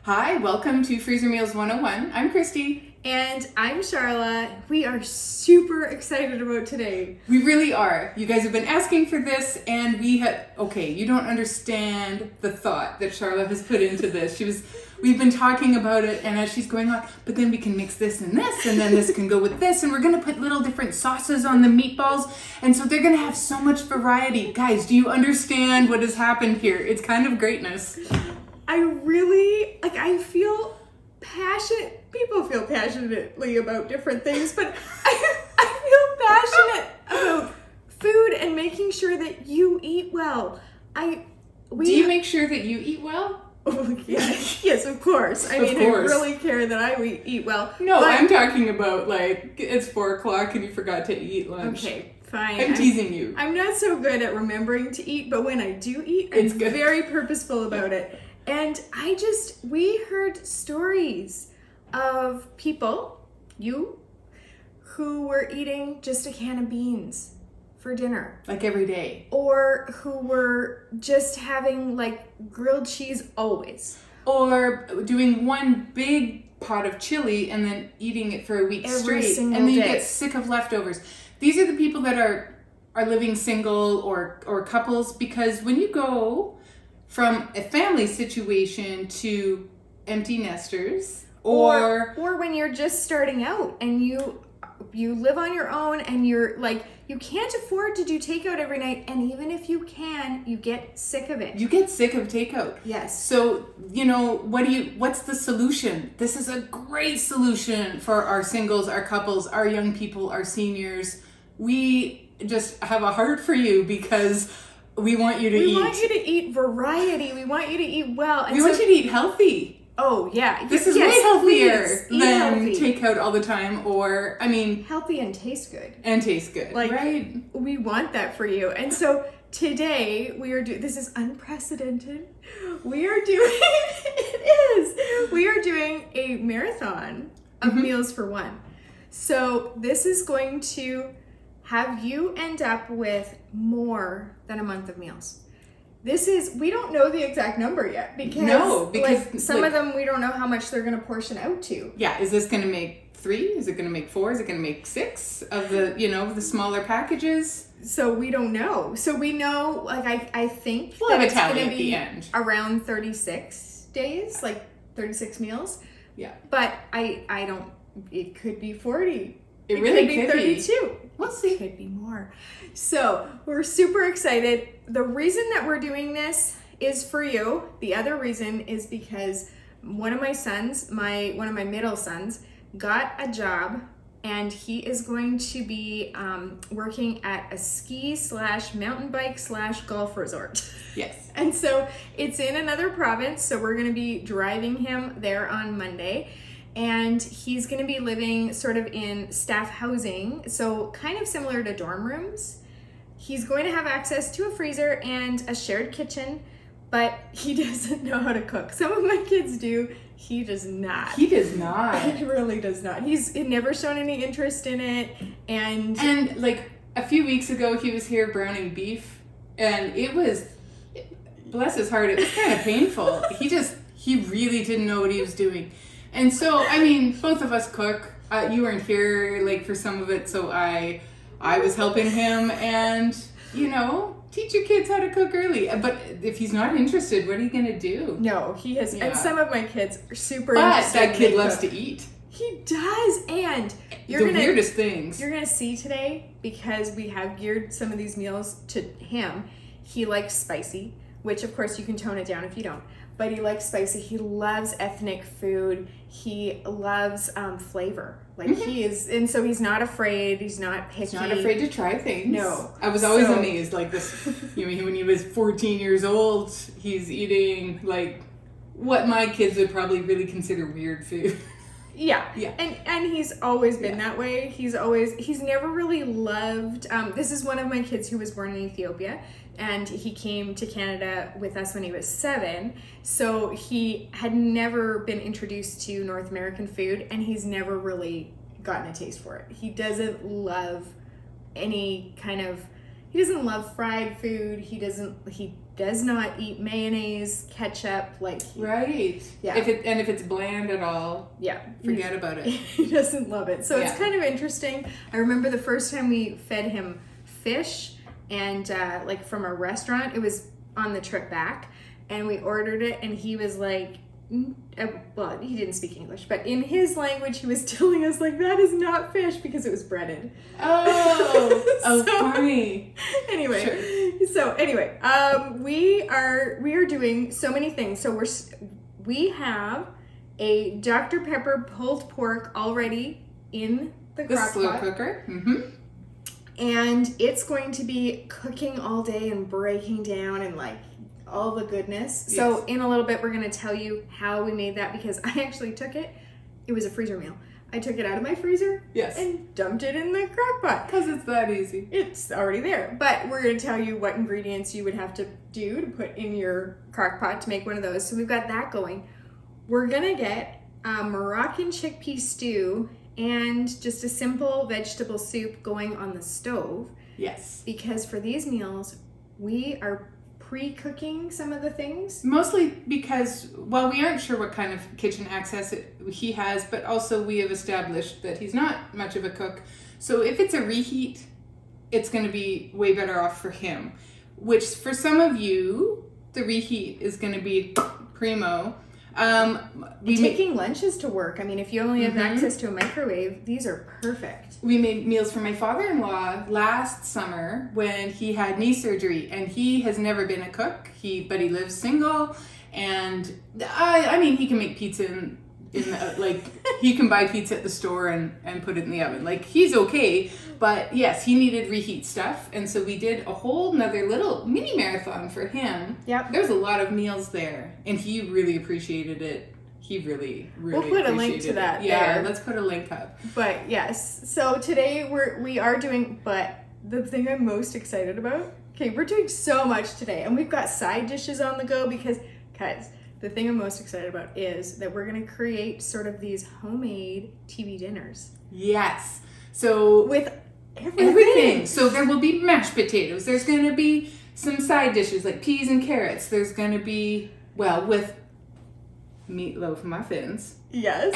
Hi, welcome to Freezer Meals 101. I'm Christy. And I'm Charla. We are super excited about today. We really are. You guys have been asking for this, and you don't understand the thought that Charla has put into this. We've been talking about it, and as she's going on, but then we can mix this and this, and then this can go with this, and we're gonna put little different sauces on the meatballs, and so they're gonna have so much variety. Guys, do you understand what has happened here? It's kind of greatness. I feel passionate. People feel passionately about different things, but I feel passionate about food and making sure that you eat well. Do you make sure that you eat well? Oh, yes, of course. I really care that I eat well. No, I'm talking about it's 4:00 and you forgot to eat lunch. Okay, fine. I'm teasing you. I'm not so good at remembering to eat, but when I do eat, I'm very purposeful about it. And we heard stories of people, who were eating just a can of beans for dinner. Like every day. Or who were just having grilled cheese always. Or doing one big pot of chili and then eating it for a week straight. And then you get sick of leftovers. These are the people that are living single or couples, because when you go from a family situation to empty nesters, or when you're just starting out and you live on your own and you're you can't afford to do takeout every night, and even if you can, you get sick of it. You get sick of takeout. Yes. So, what's the solution? This is a great solution for our singles, our couples, our young people, our seniors. We just have a heart for you because we want you to eat. We want you to eat variety. We want you to eat well. And we want you to eat healthy. Oh, yeah. This is way healthier than takeout all the time, healthy and taste good. And taste good, right? We want that for you. And so today this is unprecedented. We are doing a marathon of meals for one. So this is going to have you end up with more than a month of meals. We don't know the exact number yet because some of them we don't know how much they're going to portion out to. Yeah, is this going to make 3? Is it going to make 4? Is it going to make 6 of the smaller packages? So we don't know. So we know, I think we'll have a tally at the end. Around 36 days, 36 meals. Yeah. But I don't. It could be 40. It really could be 32. We'll see. It could be more. So we're super excited. The reason that we're doing this is for you. The other reason is because one of my middle sons, got a job, and he is going to be working at a ski/mountain bike/golf resort. Yes. And so it's in another province. So we're going to be driving him there on Monday. And he's going to be living sort of in staff housing, so kind of similar to dorm rooms. He's going to have access to a freezer and a shared kitchen, but he doesn't know how to cook. Some of my kids do. He does not. He does not. He really does not. He's never shown any interest in it. And a few weeks ago, he was here browning beef, and it was, bless his heart, it was kind of painful. He really didn't know what he was doing. And so, both of us cook. You weren't here, for some of it, so I was helping him, and, teach your kids how to cook early. But if he's not interested, what are you going to do? No, he has, and some of my kids are super interested. But that kid loves to eat. He does, and weirdest things. You're going to see today, because we have geared some of these meals to him. He likes spicy, which, of course, you can tone it down if you don't. But he likes spicy. He loves ethnic food. He loves flavor. He is, and so he's not afraid. He's not picky. He's not afraid to try things. No. I was always amazed, this, when he was 14 years old, he's eating, what my kids would probably really consider weird food. Yeah. And he's always been that way. He's never really loved, this is one of my kids who was born in Ethiopia, and he came to Canada with us when he was 7. So he had never been introduced to North American food, and he's never really gotten a taste for it. He doesn't love any kind of, he doesn't love fried food. He does not eat mayonnaise, ketchup, like right. Yeah. If it's bland at all, yeah, forget about it. he doesn't love it. So it's Yeah. kind of interesting. I remember the first time we fed him fish and like from a restaurant, it was on the trip back, and we ordered it, and he was like, well, he didn't speak English, but in his language, he was telling us like that is not fish because it was breaded. Oh, So- funny. Anyway, we are doing so many things. So we have a Dr. Pepper pulled pork already in the The crock slow pot, cooker. Mm-hmm. and it's going to be cooking all day and breaking down and like all the goodness. So Yes. in a little bit, we're going to tell you how we made that, because I actually took it. It was a freezer meal. I took it out of my freezer Yes. and dumped it in the crock pot. Because it's that easy. It's already there. But we're going to tell you what ingredients you would have to do to put in your crock pot to make one of those. So we've got that going. We're going to get a Moroccan chickpea stew and just a simple vegetable soup going on the stove. Yes. Because for these meals, we are pre-cooking some of the things. Mostly because, well, we aren't sure what kind of kitchen access he has, but also we have established that he's not much of a cook. So if it's a reheat, it's going to be way better off for him. Which for some of you, the reheat is going to be primo. Taking lunches to work. I mean, if you only have Mhm. access to a microwave, these are perfect. We made meals for my father-in-law last summer when he had knee surgery, and he has never been a cook. But he lives single, and I mean, he can make pizza in the, like he can buy pizza at the store and put it in the oven. Like, he's okay, but yes, he needed reheat stuff, and so we did a whole nother little mini marathon for him. Yep. There's a lot of meals there, and he really appreciated it. He really We'll put a link to appreciated that it. Yeah, there. let's put a link up. But yes, so today we are doing, but the thing I'm most excited about, okay, we're doing so much today, and we've got side dishes on the go because, guys, the thing I'm most excited about is that we're going to create sort of these homemade TV dinners Yes. So with everything. everything. So there will be mashed potatoes. There's going to be some side dishes like peas and carrots. There's going to be, well, with meatloaf muffins. Yes.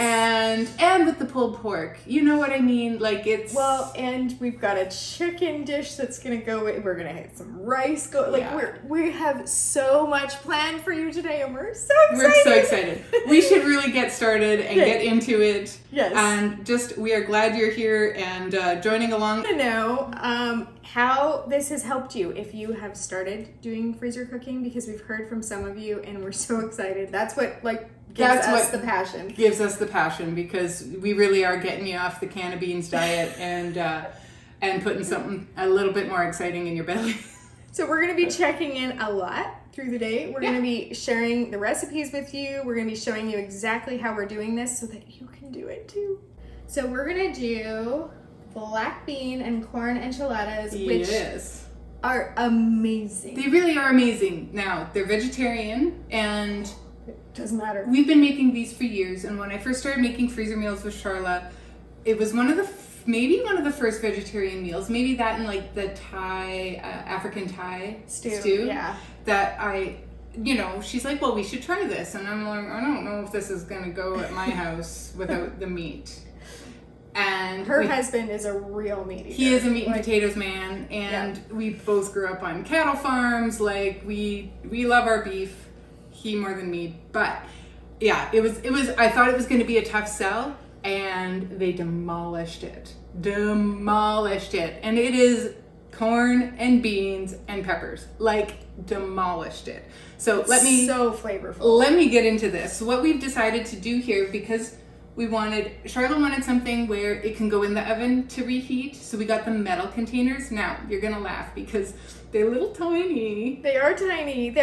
And with the pulled pork. You know what I mean? Like, it's... Well, and we've got a chicken dish that's gonna go with, we're gonna have some rice go, like Yeah. we have so much planned for you today, and we're so excited. We're so excited. We should really get started and Okay. get into it. Yes. And just, we are glad you're here and joining along. To know how this has helped you if you have started doing freezer cooking, because we've heard from some of you and we're so excited. That's what gives That's us what the passion. Gives us the passion, because we really are getting you off the can of beans diet and putting something a little bit more exciting in your belly. So we're going to be checking in a lot through the day. We're going to be sharing the recipes with you. We're going to be showing you exactly how we're doing this so that you can do it too. So we're going to do black bean and corn enchiladas, which Yes. are amazing. They really are amazing. Now, they're vegetarian, and Doesn't matter. we've been making these for years. And when I first started making freezer meals with Charla, it was maybe one of the first vegetarian meals. Maybe that and like the Thai, African Thai stew. Yeah. That she's like, well, we should try this. And I'm like, I don't know if this is going to go at my house without the meat. And Her husband is a real meat eater. he is a meat and potatoes man, and Yeah. we both grew up on cattle farms. Like, we love our beef, he more than me. But yeah, it was. I thought it was going to be a tough sell, and they demolished it. And it is corn and beans and peppers. Like, demolished it. So so flavorful. let me get into this. So what we've decided to do here, because Charlotte wanted something where it can go in the oven to reheat, so we got the metal containers. Now, you're gonna laugh because they're little tiny. They are tiny.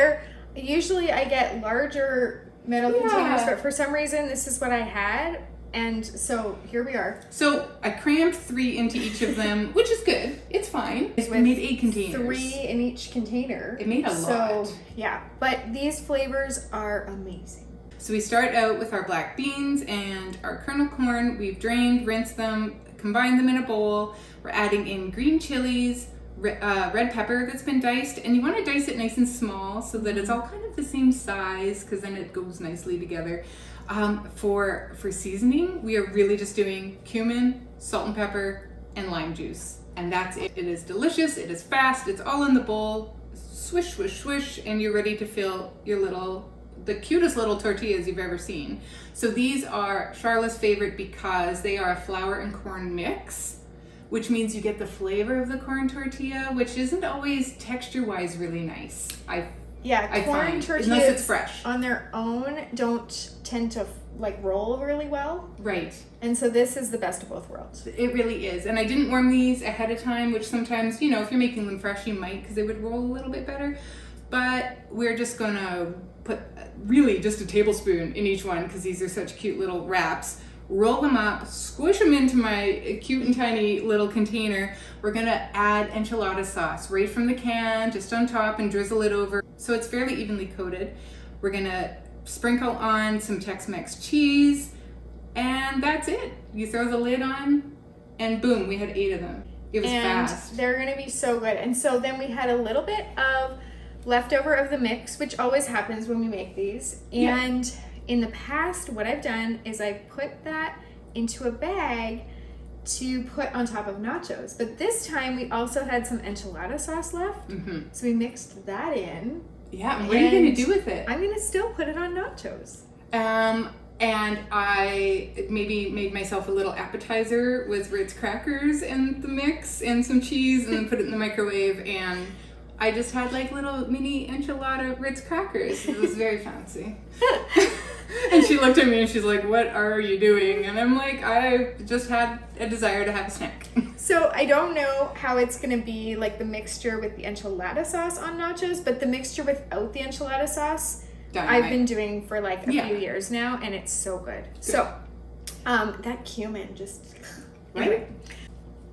Usually I get larger metal containers, but for some reason this is what I had, and so here we are. So I crammed 3 into each of them, which is good. It's fine. We made 8 containers. 3 in each container. It made a lot. So yeah, but these flavors are amazing. So we start out with our black beans and our kernel corn. We've drained, rinsed them, combined them in a bowl. We're adding in green chilies, red pepper that's been diced, and you want to dice it nice and small so that it's all kind of the same size, because then it goes nicely together. For seasoning, we are really just doing cumin, salt and pepper, and lime juice, and that's it. It is delicious, it is fast, it's all in the bowl. Swish, swish, swish, and you're ready to fill the cutest little tortillas you've ever seen. So these are Charlotte's favorite because they are a flour and corn mix, which means you get the flavor of the corn tortilla, which isn't always texture-wise really nice. I corn find, tortillas unless it's fresh. On their own don't tend to like roll really well. Right. And so this is the best of both worlds. It really is. And I didn't warm these ahead of time, which sometimes, you know, if you're making them fresh, you might, because they would roll a little bit better. But we're just gonna put really just a tablespoon in each one, because these are such cute little wraps. Roll them up, squish them into my cute and tiny little container. We're gonna add enchilada sauce right from the can, just on top, and drizzle it over so it's fairly evenly coated. We're gonna sprinkle on some Tex-Mex cheese, and that's it. You throw the lid on, and boom, we had 8 of them. It was fast. They're gonna be so good. And so then we had a little bit of leftover of the mix, which always happens when we make these. And in the past, what I've done is I've put that into a bag to put on top of nachos. But this time we also had some enchilada sauce left. So we mixed that in. Yeah, and what are you gonna do with it? I'm gonna still put it on nachos. And I maybe made myself a little appetizer with Ritz crackers and the mix and some cheese, and then put it in the microwave, and I just had like little mini enchilada Ritz crackers. It was very fancy. And she looked at me and she's like, "What are you doing?" And I'm like, "I just had a desire to have a snack." So I don't know how it's gonna be like the mixture with the enchilada sauce on nachos, but the mixture without the enchilada sauce, Dynamite. I've been doing for like a few years now, and it's so good. So that cumin just anyway.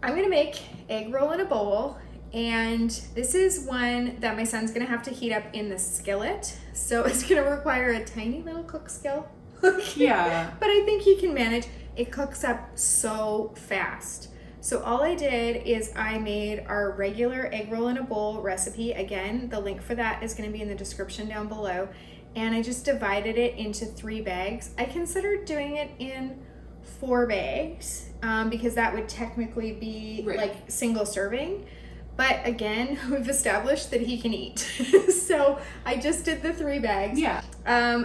I'm gonna make egg roll in a bowl. And this is one that my son's gonna have to heat up in the skillet. So it's gonna require a tiny little cook skill. Yeah. But I think he can manage. It cooks up so fast. So all I did is I made our regular egg roll in a bowl recipe. Again, the link for that is gonna be in the description down below. And I just divided it into 3 bags. I considered doing it in 4 bags because that would technically be like single serving. But again, we've established that he can eat. So I just did the 3 bags. Yeah.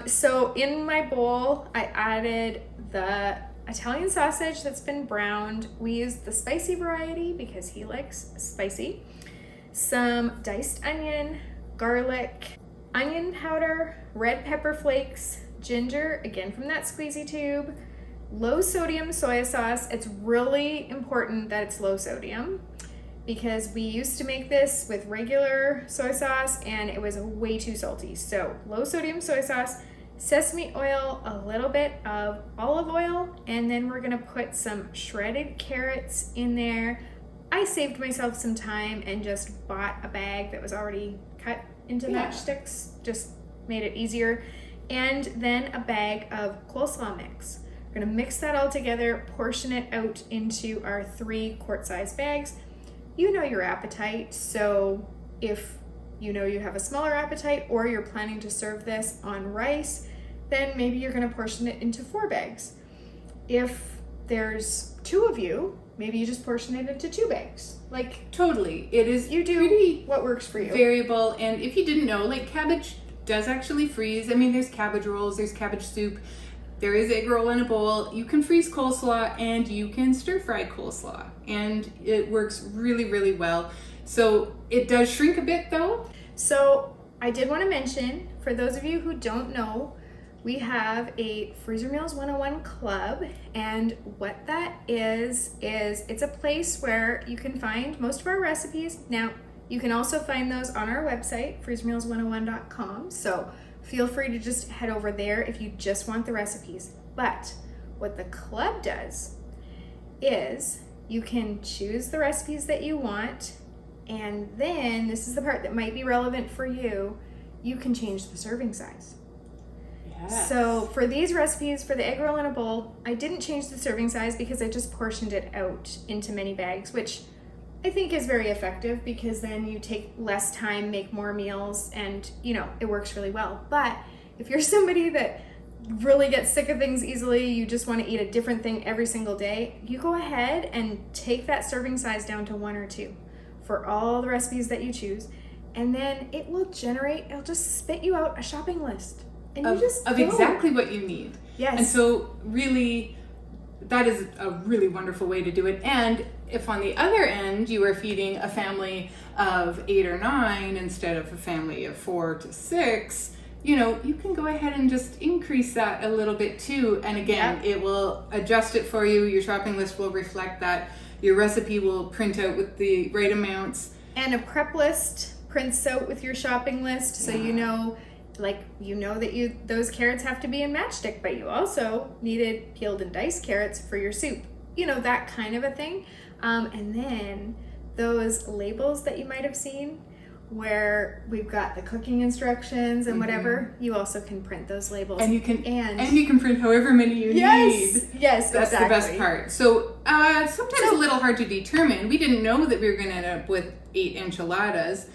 So in my bowl, I added the Italian sausage that's been browned. We used the spicy variety because he likes spicy. Some diced onion, garlic, onion powder, red pepper flakes, ginger, again from that squeezy tube, low sodium soy sauce. It's really important that it's low sodium, because we used to make this with regular soy sauce and it was way too salty. So low sodium soy sauce, sesame oil, a little bit of olive oil, and then we're gonna put some shredded carrots in there. I saved myself some time and just bought a bag that was already cut into matchsticks, just made it easier. And then a bag of coleslaw mix. We're gonna mix that all together, portion it out into our 3 quart-size bags. You know your appetite, so if you know you have a smaller appetite or you're planning to serve this on rice, then maybe you're gonna portion it into 4 bags. If there's 2 of you, maybe you just portion it into 2 bags. Like, totally. It is you do what works for you. Variable, and if you didn't know, like cabbage does actually freeze. I mean, there's cabbage rolls, there's cabbage soup, there is egg roll in a bowl. You can freeze coleslaw and you can stir fry coleslaw, and it works really, really well. So it does shrink a bit though. So I did want to mention, for those of you who don't know, we have a Freezer Meals 101 club, and what that is it's a place where you can find most of our recipes. Now, you can also find those on our website, freezermeals101.com. So feel free to just head over there if you just want the recipes. But what the club does is you can choose the recipes that you want, and then, this is the part that might be relevant for you, you can change the serving size. Yes. So for these recipes, for the egg roll in a bowl, I didn't change the serving size because I just portioned it out into many bags, which I think is very effective because then you take less time, make more meals, and it works really well. But if you're somebody that really gets sick of things easily, you just want to eat a different thing every single day, you go ahead and take that serving size down to 1 or 2 for all the recipes that you choose, and then it'll just spit you out a shopping list, and you just of exactly what you need. Yes. And so really, that is a really wonderful way to do it. And if on the other end you are feeding a family of 8 or 9 instead of a family of 4 to 6, you can go ahead and just increase that a little bit too. And again, It will adjust it for you. Your shopping list will reflect that. Your recipe will print out with the right amounts. And a prep list prints out with your shopping list, so that those carrots have to be in matchstick, but you also needed peeled and diced carrots for your soup. That kind of a thing. And then those labels that you might have seen where we've got the cooking instructions and whatever, you also can print those labels. And you can print however many you need. Yes, that's exactly. the best part. So sometimes a little hard to determine. We didn't know that we were going to end up with 8 enchiladas.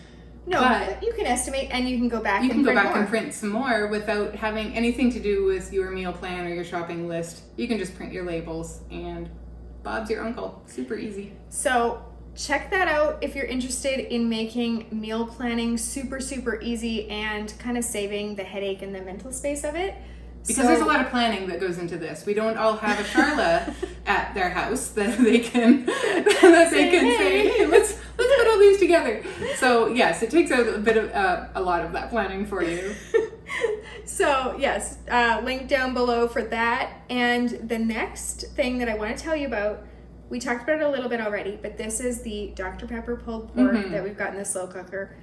No, but you can estimate, and you can go back and print some more without having anything to do with your meal plan or your shopping list. You can just print your labels, and Bob's your uncle. Super easy. So check that out if you're interested in making meal planning super, super easy and kind of saving the headache and the mental space of it. Because there's a lot of planning that goes into this. We don't all have a Charla at their house that they can say, hey, let's put all these together. So yes, it takes out a lot of that planning for you. So yes, link down below for that. And the next thing that I want to tell you about, we talked about it a little bit already, but this is the Dr. Pepper pulled pork that we've got in the slow cooker.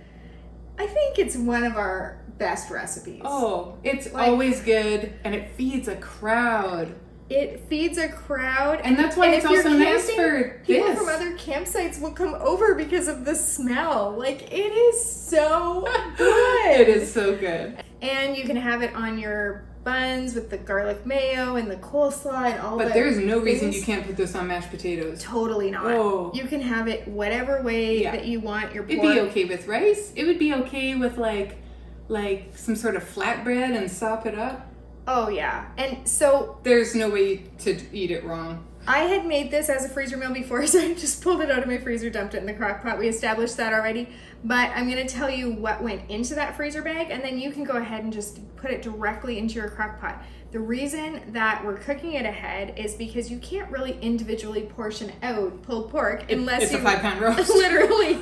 I think it's one of our best recipes. Oh, it's always good, and it feeds a crowd. It feeds a crowd. And that's why it's also nice for people from other campsites will come over because of the smell. Like, it is so good. It is so good. And you can have it on your buns with the garlic mayo and the coleslaw and all that. But there's no reason you can't put this on mashed potatoes. Totally not. Oh. You can have it whatever way that you want your pork. It'd be okay with rice. It would be okay with like some sort of flatbread and sop it up. Oh yeah. And so there's no way to eat it wrong. I had made this as a freezer meal before, so I just pulled it out of my freezer, dumped it in the crock pot. We established that already. But I'm going to tell you what went into that freezer bag, and then you can go ahead and just put it directly into your crock pot. The reason that we're cooking it ahead is because you can't really individually portion out pulled pork unless it's a 5-pound roast. Literally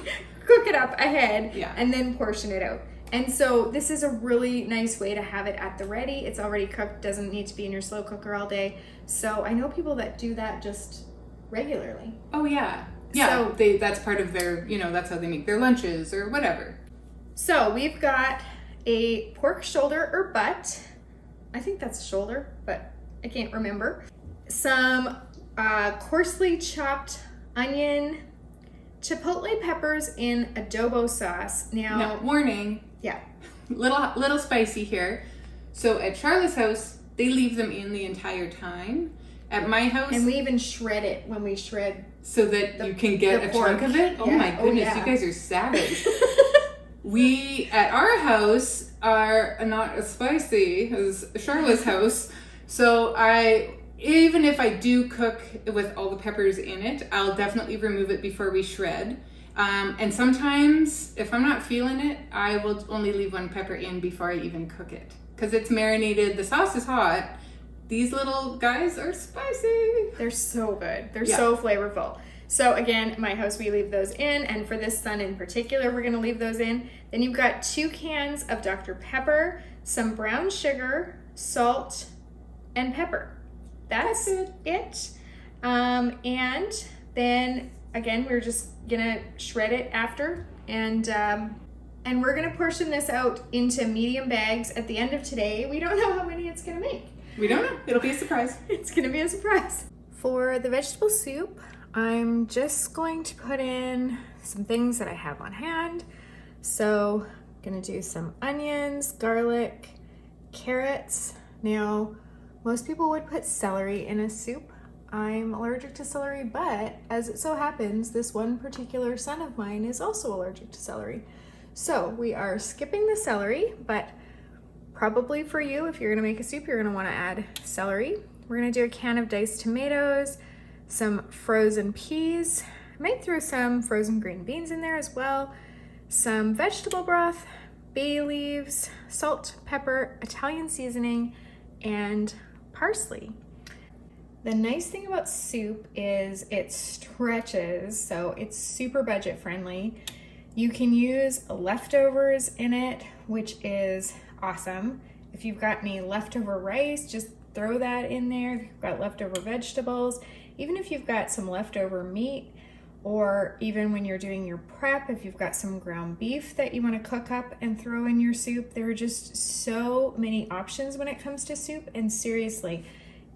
cook it up ahead and then portion it out. And so this is a really nice way to have it at the ready. It's already cooked, doesn't need to be in your slow cooker all day. So I know people that do that just regularly. Oh yeah. Yeah, so, that's part of their, that's how they make their lunches or whatever. So we've got a pork shoulder or butt. I think that's a shoulder, but I can't remember. Some coarsely chopped onion, chipotle peppers in adobo sauce. Now warning. Yeah. Little spicy here. So at Charlotte's house, they leave them in the entire time. At my house, and we even shred it when we shred, so that you can get a chunk of it. Oh my goodness, you guys are savage. We at our house are not as spicy as Charlotte's house, so even if I do cook with all the peppers in it, I'll definitely remove it before we shred. And sometimes, if I'm not feeling it, I will only leave 1 pepper in before I even cook it, because it's marinated. The sauce is hot. These little guys are spicy. They're so good. They're so flavorful. So again, my house, we leave those in. And for this son in particular, we're going to leave those in. Then you've got 2 cans of Dr. Pepper, some brown sugar, salt, and pepper. That's it. And then again, we're just going to shred it after. And we're going to portion this out into medium bags at the end of today. We don't know how many it's going to make. We don't know. It'll be a surprise. It's going to be a surprise. For the vegetable soup, I'm just going to put in some things that I have on hand. So I'm going to do some onions, garlic, carrots. Now, most people would put celery in a soup. I'm allergic to celery, but as it so happens, this one particular son of mine is also allergic to celery. So we are skipping the celery, but probably for you, if you're gonna make a soup, you're gonna wanna add celery. We're gonna do a can of diced tomatoes, some frozen peas. I might throw some frozen green beans in there as well, some vegetable broth, bay leaves, salt, pepper, Italian seasoning, and parsley. The nice thing about soup is it stretches, so it's super budget friendly. You can use leftovers in it, which is awesome. If you've got any leftover rice, just throw that in there. If you've got leftover vegetables, even if you've got some leftover meat, or even when you're doing your prep, if you've got some ground beef that you want to cook up and throw in your soup, there are just so many options when it comes to soup. And seriously,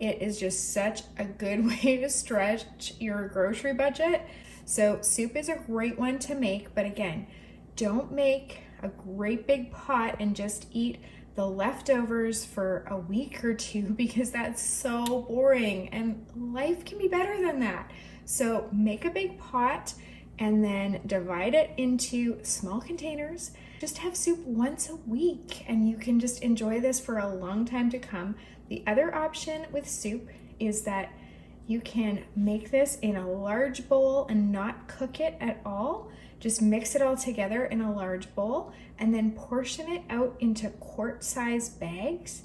it is just such a good way to stretch your grocery budget. So soup is a great one to make, but again, don't make a great big pot and just eat the leftovers for a week or two, because that's so boring and life can be better than that. So make a big pot and then divide it into small containers. Just have soup once a week and you can just enjoy this for a long time to come. The other option with soup is that you can make this in a large bowl and not cook it at all. Just mix it all together in a large bowl and then portion it out into quart-sized bags.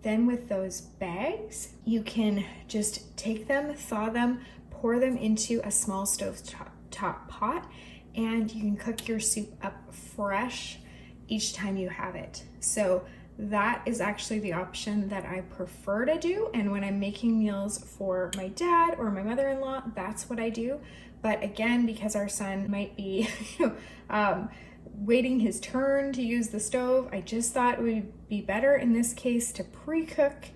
Then with those bags, you can just take them, thaw them, pour them into a small stovetop pot, and you can cook your soup up fresh each time you have it. So that is actually the option that I prefer to do. And when I'm making meals for my dad or my mother-in-law, that's what I do. But again, because our son might be waiting his turn to use the stove, I just thought it would be better in this case to pre-cook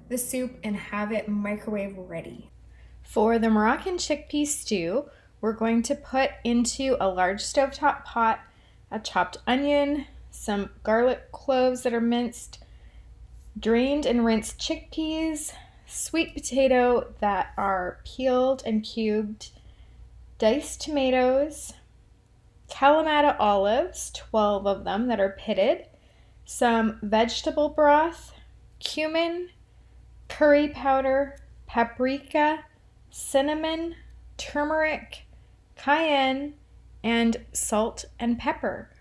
the soup and have it microwave ready. For the Moroccan chickpea stew, we're going to put into a large stovetop pot a chopped onion, some garlic cloves that are minced, drained and rinsed chickpeas, sweet potato that are peeled and cubed, diced tomatoes, Kalamata olives, 12 of them that are pitted, some vegetable broth, cumin, curry powder, paprika, cinnamon, turmeric, cayenne, and salt and pepper.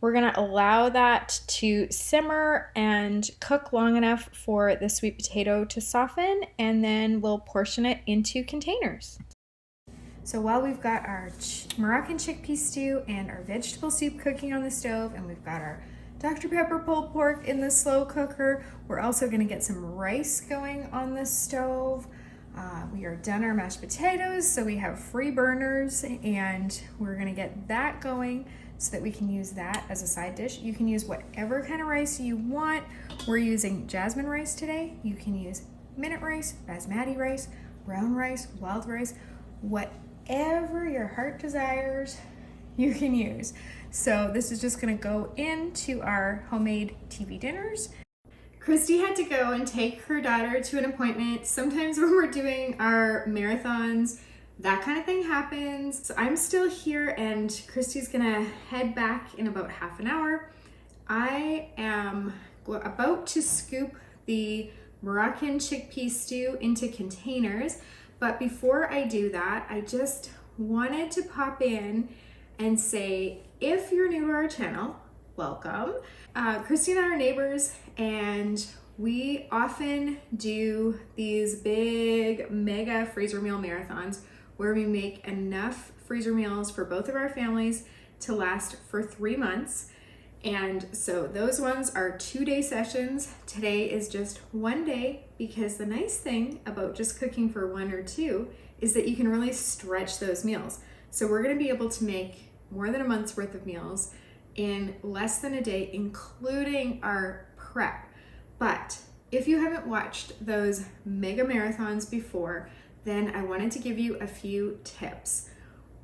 We're gonna allow that to simmer and cook long enough for the sweet potato to soften, and then we'll portion it into containers. So while we've got our Moroccan chickpea stew and our vegetable soup cooking on the stove, and we've got our Dr. Pepper pulled pork in the slow cooker, we're also gonna get some rice going on the stove. We are done our mashed potatoes, so we have free burners, and we're gonna get that going so that we can use that as a side dish. You can use whatever kind of rice you want. We're using jasmine rice today. You can use minute rice, basmati rice, brown rice, wild rice, whatever your heart desires, you can use. So this is just gonna go into our homemade TV dinners. Christy had to go and take her daughter to an appointment. Sometimes when we're doing our marathons, that kind of thing happens. So I'm still here and Christy's gonna head back in about half an hour. I am about to scoop the Moroccan chickpea stew into containers, but before I do that, I just wanted to pop in and say, if you're new to our channel, welcome. Christy and I are neighbors, and we often do these big mega freezer meal marathons where we make enough freezer meals for both of our families to last for 3 months. And so those ones are 2-day sessions. Today is just 1 day, because the nice thing about just cooking for 1 or 2 is that you can really stretch those meals. So we're gonna be able to make more than a month's worth of meals in less than a day, including our prep. But if you haven't watched those mega marathons before, then I wanted to give you a few tips.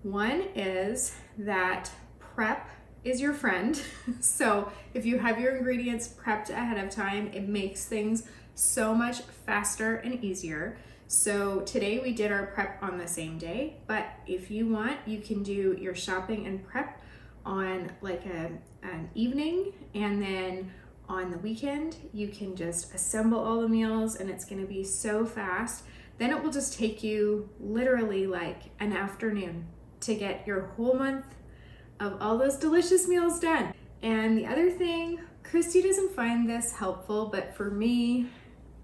One is that prep is your friend. So if you have your ingredients prepped ahead of time, it makes things so much faster and easier. So today we did our prep on the same day, but if you want, you can do your shopping and prep on like an evening, and then on the weekend you can just assemble all the meals, and it's going to be so fast. Then it will just take you literally like an afternoon to get your whole month of all those delicious meals done. And the other thing, Christy doesn't find this helpful, but for me,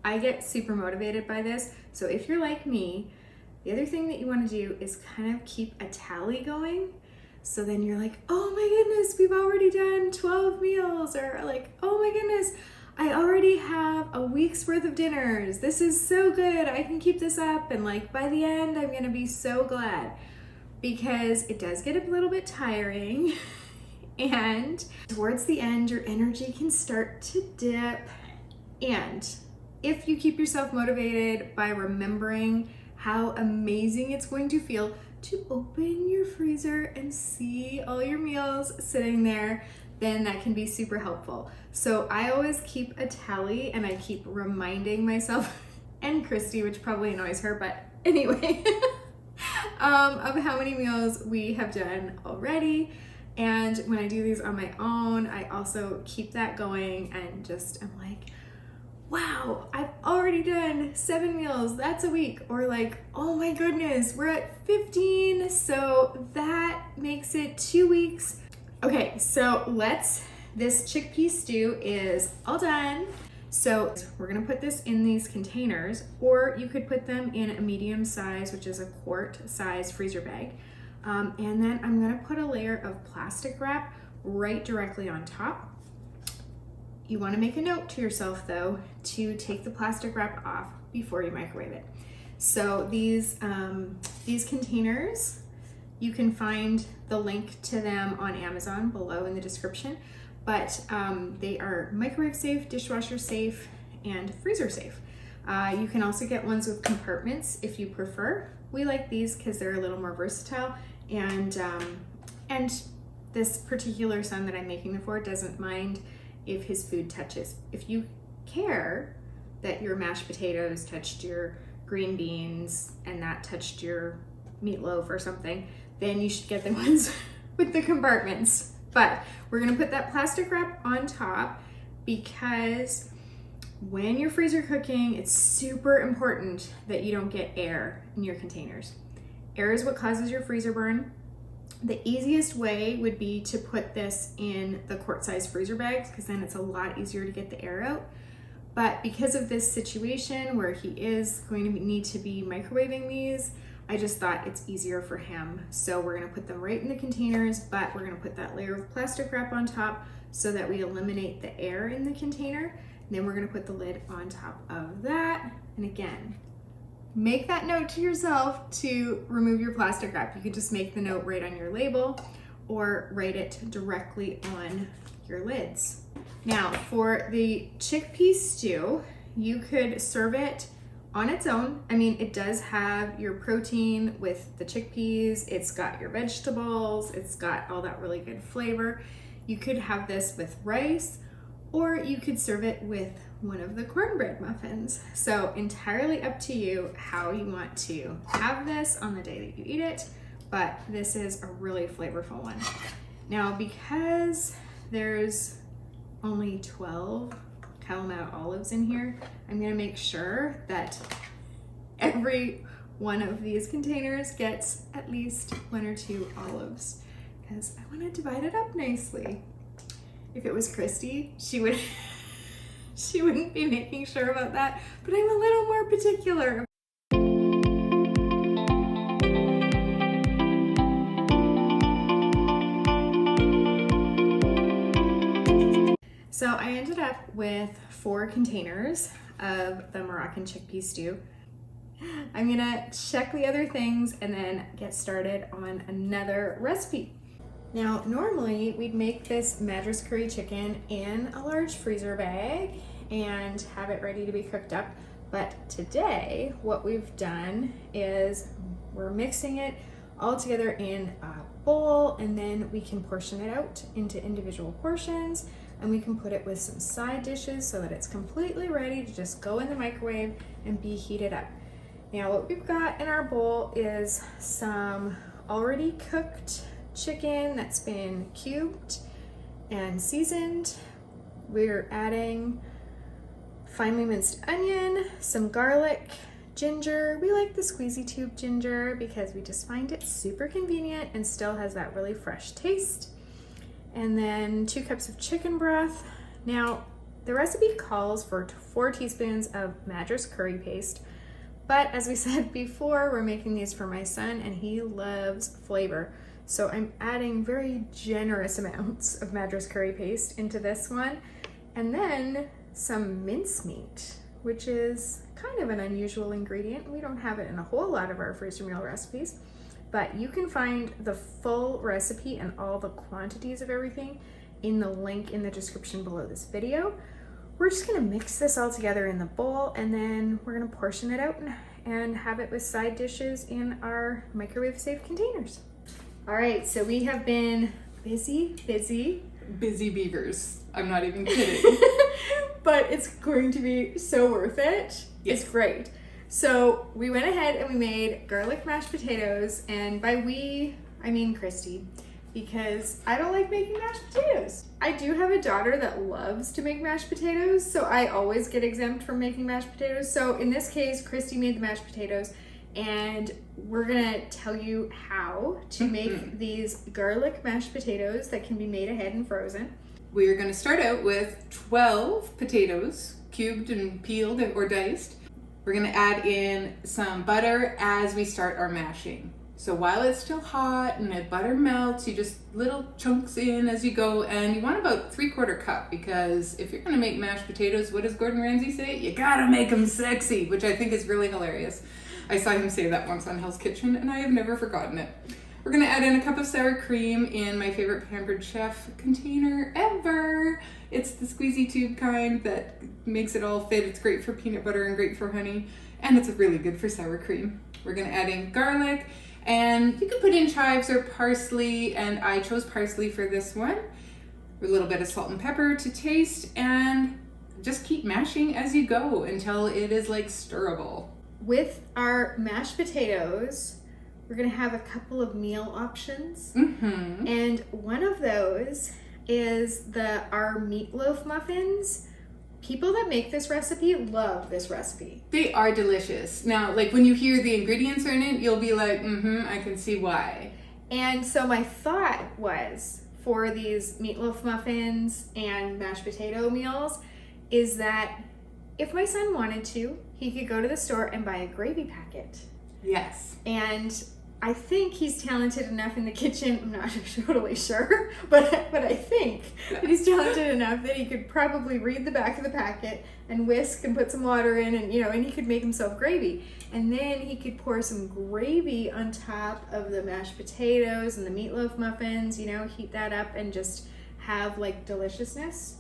I get super motivated by this. So if you're like me, the other thing that you want to do is kind of keep a tally going. So then you're like, oh my goodness, we've already done 12 meals, or like, oh my goodness, I already have a week's worth of dinners. This is so good. I can keep this up. And like by the end, I'm going to be so glad, because it does get a little bit tiring. And towards the end, your energy can start to dip. And if you keep yourself motivated by remembering how amazing it's going to feel to open your freezer and see all your meals sitting there, then that can be super helpful. So I always keep a tally, and I keep reminding myself and Christy, which probably annoys her, but anyway, of how many meals we have done already. And when I do these on my own, I also keep that going, and just I'm like, wow, I've already done 7 meals, that's a week. Or like, oh my goodness, we're at 15, so that makes it 2 weeks. Okay, so this chickpea stew is all done. So we're gonna put this in these containers, or you could put them in a medium size, which is a quart size freezer bag. And then I'm gonna put a layer of plastic wrap right directly on top. You wanna make a note to yourself though, to take the plastic wrap off before you microwave it. So these containers, you can find the link to them on Amazon below in the description, but they are microwave safe, dishwasher safe, and freezer safe. You can also get ones with compartments if you prefer. We like these because they're a little more versatile, and this particular son that I'm making them for doesn't mind if his food touches. If you care that your mashed potatoes touched your green beans and that touched your meatloaf or something, then you should get the ones with the compartments. But we're gonna put that plastic wrap on top, because when you're freezer cooking, it's super important that you don't get air in your containers. Air is what causes your freezer burn. The easiest way would be to put this in the quart-sized freezer bags, because then it's a lot easier to get the air out. But because of this situation where he is going to need to be microwaving these, I just thought it's easier for him. So we're gonna put them right in the containers, but we're gonna put that layer of plastic wrap on top so that we eliminate the air in the container. And then we're gonna put the lid on top of that. And again, make that note to yourself to remove your plastic wrap. You could just make the note right on your label, or write it directly on your lids. Now for the chickpea stew, you could serve it on its own. I mean, it does have your protein with the chickpeas, it's got your vegetables, it's got all that really good flavor. You could have this with rice, or you could serve it with one of the cornbread muffins. So entirely up to you how you want to have this on the day that you eat it, but this is a really flavorful one. Now, because there's only 12 Kalamata olives in here, I'm gonna make sure that every one of these containers gets at least 1 or 2 olives, because I wanna divide it up nicely. If it was Christy, she wouldn't be making sure about that, but I'm a little more particular. So I ended up with 4 containers of the Moroccan chickpea stew. I'm gonna check the other things and then get started on another recipe. Now, normally we'd make this Madras curry chicken in a large freezer bag and have it ready to be cooked up. But today, what we've done is we're mixing it all together in a bowl, and then we can portion it out into individual portions. and we can put it with some side dishes so that it's completely ready to just go in the microwave and be heated up. Now what we've got in our bowl is some already cooked chicken that's been cubed and seasoned. We're adding finely minced onion, some garlic, ginger. We like the squeezy tube ginger because we just find it super convenient and still has that really fresh taste. And then 2 cups of chicken broth. Now, the recipe calls for 4 teaspoons of Madras curry paste, but as we said before, we're making these for my son and he loves flavor. So I'm adding very generous amounts of Madras curry paste into this one. And then some mincemeat, which is kind of an unusual ingredient. We don't have it in a whole lot of our freezer meal recipes, but you can find the full recipe and all the quantities of everything in the link in the description below this video. We're just gonna mix this all together in the bowl, and then we're gonna portion it out and have it with side dishes in our microwave safe containers. All right, so we have been busy beavers. I'm not even kidding. But it's going to be so worth it. Yes. It's great. So we went ahead and we made garlic mashed potatoes, and by we, I mean Christy, because I don't like making mashed potatoes. I do have a daughter that loves to make mashed potatoes, so I always get exempt from making mashed potatoes. So in this case, Christy made the mashed potatoes, and we're gonna tell you how to make these garlic mashed potatoes that can be made ahead and frozen. We are going to start out with 12 potatoes, cubed and peeled or diced. We're going to add in some butter as we start our mashing. So while it's still hot and the butter melts, you just little chunks in as you go, and you want about 3/4 cup, because if you're going to make mashed potatoes, what does Gordon Ramsay say? You gotta make them sexy, which I think is really hilarious. I saw him say that once on Hell's Kitchen, and I have never forgotten it. We're gonna add in a cup of sour cream in my favorite Pampered Chef container ever. It's the squeezy tube kind that makes it all fit. It's great for peanut butter and great for honey, and it's really good for sour cream. We're gonna add in garlic, and you can put in chives or parsley, and I chose parsley for this one. A little bit of salt and pepper to taste, and just keep mashing as you go until it is like stirrable. With our mashed potatoes, we're gonna have a couple of meal options, and one of those is our meatloaf muffins. People that make this recipe love this recipe. They are delicious. Now, like when you hear the ingredients are in it, you'll be like, I can see why. And so my thought was, for these meatloaf muffins and mashed potato meals, is that if my son wanted to, he could go to the store and buy a gravy packet. Yes. And I think he's talented enough in the kitchen. I'm not totally sure, but I think that he's talented enough that he could probably read the back of the packet and whisk and put some water in, and and he could make himself gravy. And then he could pour some gravy on top of the mashed potatoes and the meatloaf muffins, heat that up and just have like deliciousness.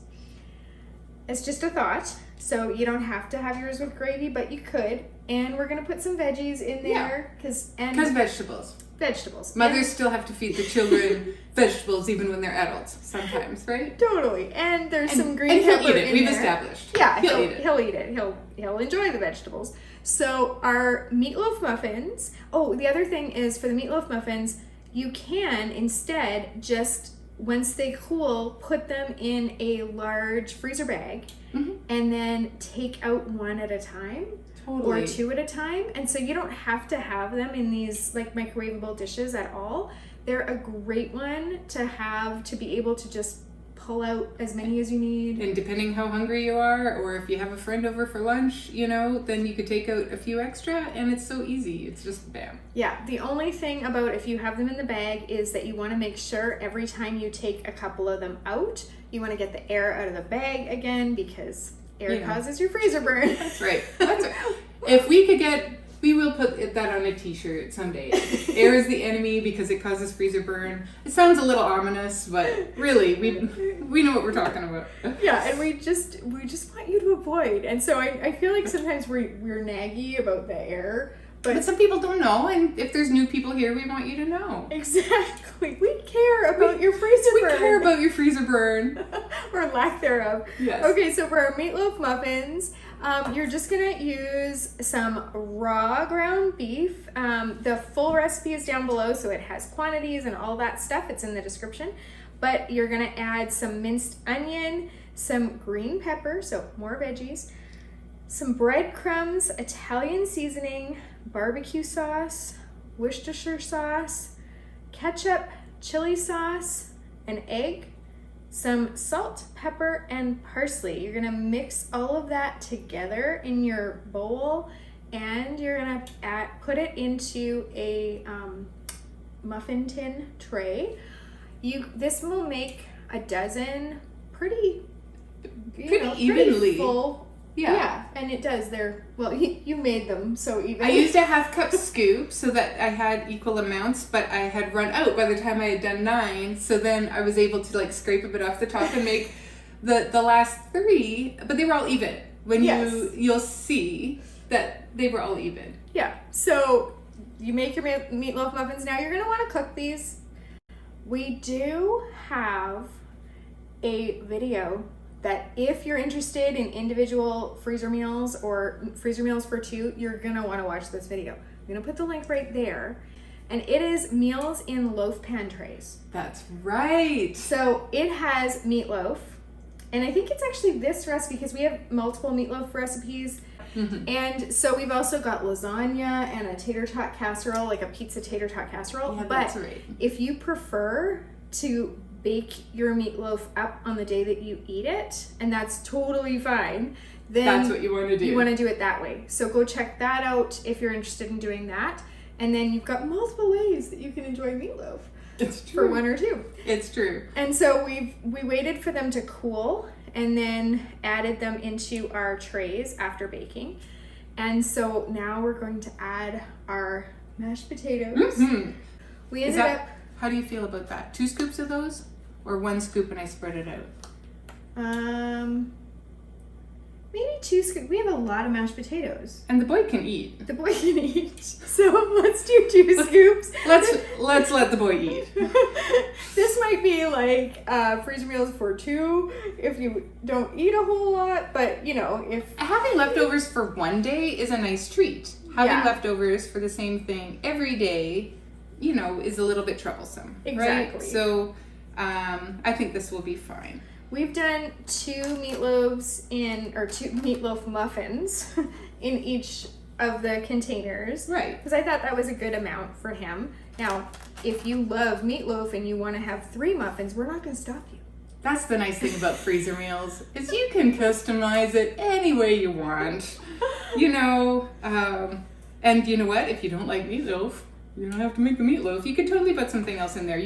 It's just a thought. So you don't have to have yours with gravy, but you could. And we're gonna put some veggies in there, because vegetables. Vegetables. Mothers still have to feed the children vegetables even when they're adults sometimes, right? Totally. And there's some green pepper. And he'll eat it. We've established. Yeah, he'll eat it. He'll enjoy the vegetables. So our meatloaf muffins. Oh, the other thing is, for the meatloaf muffins, you can instead just, once they cool, put them in a large freezer bag and then take out one at a time. Totally. Or 2 at a time. And so you don't have to have them in these like microwavable dishes at all. They're a great one to have, to be able to just pull out as many as you need. And depending how hungry you are, or if you have a friend over for lunch, then you could take out a few extra, and it's so easy. It's just bam. Yeah, the only thing about if you have them in the bag is that you want to make sure every time you take a couple of them out, you want to get the air out of the bag again, because air causes your freezer burn. That's right. If we could we will put that on a t-shirt someday. Air is the enemy because it causes freezer burn. It sounds a little ominous, but really, we know what we're talking about. Yeah, and we just want you to avoid. And so I feel like sometimes we're naggy about the air. But some people don't know, and if there's new people here, we want you to know. Exactly. We care about your freezer burn. We care about your freezer burn. or lack thereof. Yes. Okay, so for our meatloaf muffins, you're just gonna use some raw ground beef. The full recipe is down below, so it has quantities and all that stuff. It's in the description. But you're gonna add some minced onion, some green pepper, so more veggies, some breadcrumbs, Italian seasoning, barbecue sauce, Worcestershire sauce, ketchup, chili sauce, an egg, some salt, pepper, and parsley. You're gonna mix all of that together in your bowl, and you're gonna put it into a muffin tin tray. This will make a dozen pretty evenly. Full. Yeah, and it does. You made them so even. I used a half-cup scoop so that I had equal amounts, but I had run out by the time I had done 9. So then I was able to like scrape a bit off the top and make the last 3, but they were all even. When you'll see that they were all even. Yeah. So you make your meatloaf muffins. Now you're gonna want to cook these. We do have a video that if you're interested in individual freezer meals or freezer meals for 2, you're gonna wanna watch this video. I'm gonna put the link right there. And it is meals in loaf pan trays. That's right. So it has meatloaf. And I think it's actually this recipe because we have multiple meatloaf recipes. Mm-hmm. And so we've also got lasagna and a tater tot casserole, like a pizza tater tot casserole. Yeah, but that's right. If you prefer to bake your meatloaf up on the day that you eat it, and that's totally fine, then that's what you want to do. You want to do it that way. So go check that out if you're interested in doing that. And then you've got multiple ways that you can enjoy meatloaf. It's true. For 1 or 2. It's true. And so we waited for them to cool and then added them into our trays after baking. And so now we're going to add our mashed potatoes. Mm-hmm. We ended up... How do you feel about that? 2 scoops of those? Or 1 scoop and I spread it out? Maybe 2 scoops. We have a lot of mashed potatoes. And the boy can eat. The boy can eat. So let's do 2 scoops. Let's let the boy eat. This might be like freezer meals for 2 if you don't eat a whole lot, but if having leftovers for 1 day is a nice treat. Having leftovers for the same thing every day, is a little bit troublesome. Exactly. Right? So I think this will be fine. We've done 2 meatloaves 2 meatloaf muffins in each of the containers. Right. Because I thought that was a good amount for him. Now, if you love meatloaf and you want to have 3 muffins, we're not going to stop you. That's the nice thing about freezer meals, is you can customize it any way you want. And you know what? If you don't like meatloaf, you don't have to make the meatloaf. You could totally put something else in there.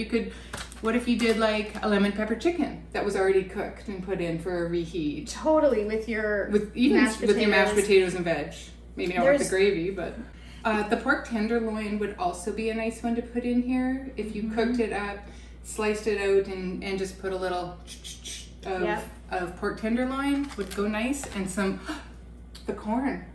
What if you did like a lemon pepper chicken that was already cooked and put in for a reheat? Totally, with your mashed potatoes and veg. Maybe not with the gravy, but the pork tenderloin would also be a nice one to put in here. If you cooked it up, sliced it out, and just put a little of pork tenderloin would go nice, and some the corn.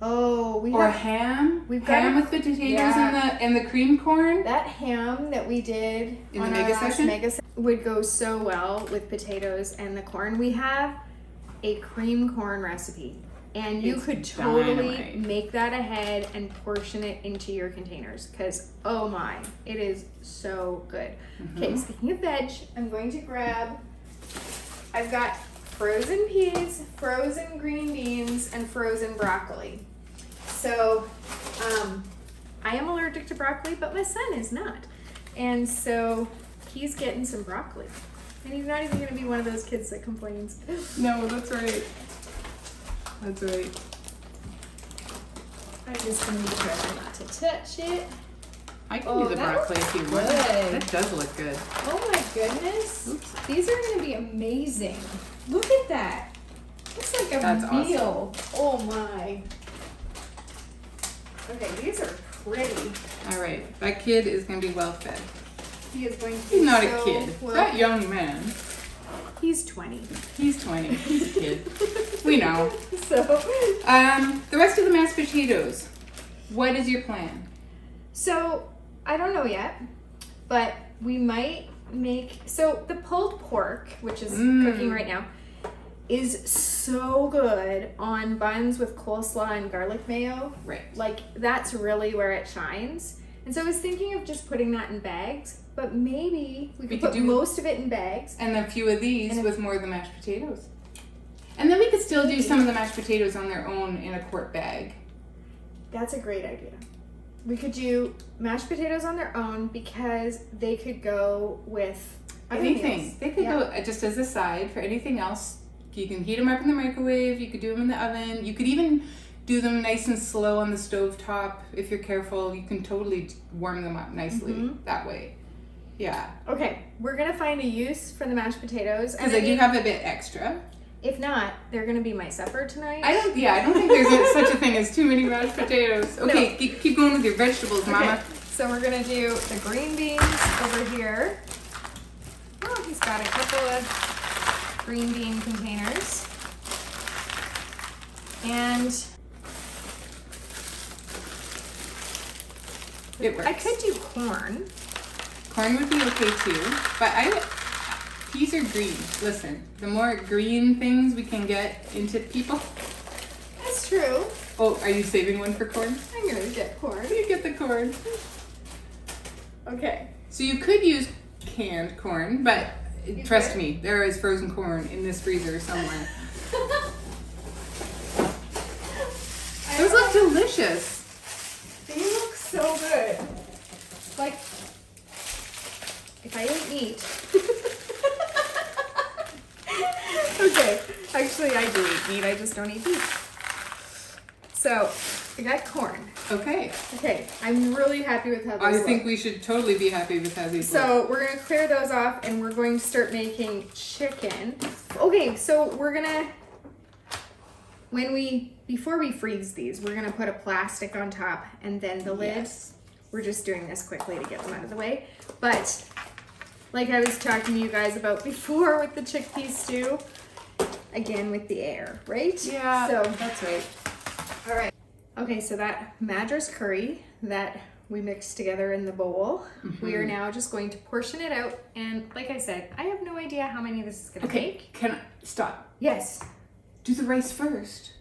Oh, ham. We've got ham with the potatoes and the cream corn. That ham that we did in the mega session would go so well with potatoes and the corn. We have a cream corn recipe, and you could totally make that ahead and portion it into your containers because oh my, it is so good. Mm-hmm. Okay, speaking of veg, I'm going to grab. I've got frozen peas, frozen green beans, and frozen broccoli. So, I am allergic to broccoli, but my son is not. And so, he's getting some broccoli. And he's not even going to be one of those kids that complains. No, that's right. That's right. I'm just going to be careful not to touch it. I can do the broccoli if you want. That does look good. Oh my goodness. Oops. These are going to be amazing. Look at that. That's like a meal. Awesome. Oh my. Okay, these are pretty. All right, that kid is going to be well fed. He is going to be He's not a kid. That young man. He's 20. He's 20. He's a kid. We know. So. The rest of the mashed potatoes. What is your plan? So, I don't know yet, but we might make, so the pulled pork, which is cooking right now, is so good on buns with coleslaw and garlic mayo. Right. Like, that's really where it shines. And so I was thinking of just putting that in bags, but maybe we could put most of it in bags. And a few of these with more of the mashed potatoes. And then we could still do some of the mashed potatoes on their own in a quart bag. That's a great idea. We could do mashed potatoes on their own because they could go with anything. meals. They could go just as a side for anything else. You can heat them up in the microwave. You could do them in the oven. You could even do them nice and slow on the stove top. If you're careful, you can totally warm them up nicely that way. Yeah. Okay, we're gonna find a use for the mashed potatoes. Because I do have a bit extra. If not, they're gonna be my supper tonight. I don't think there's such a thing as too many mashed potatoes. Okay, no. keep going with your vegetables, Mama. Okay, so we're gonna do the green beans over here. Oh, he's got a couple of green bean containers. And it works. I could do corn. Corn would be okay too, but peas are green. Listen, the more green things we can get into people. That's true. Oh, are you saving one for corn? I'm gonna get corn. You get the corn. Okay. So you could use canned corn, but trust me, there is frozen corn in this freezer somewhere. Those look delicious. They look so good. Like, if I ate meat. Okay, actually I do eat meat, I just don't eat beef. So, I got corn. Okay. Okay, I'm really happy with how those I look. think we should totally be happy with how these look. So, we're gonna clear those off and we're going to start making chicken. Okay, so we're gonna, before we freeze these, we're gonna put a plastic on top and then the lid. Yes. We're just doing this quickly to get them out of the way. But, like I was talking to you guys about before with the chickpea stew, again with the air, right? Yeah, so that's right. All right. Okay, so that Madras curry that we mixed together in the bowl, we are now just going to portion it out. And like I said, I have no idea how many this is going to take. Can I stop? Yes. Do the rice first.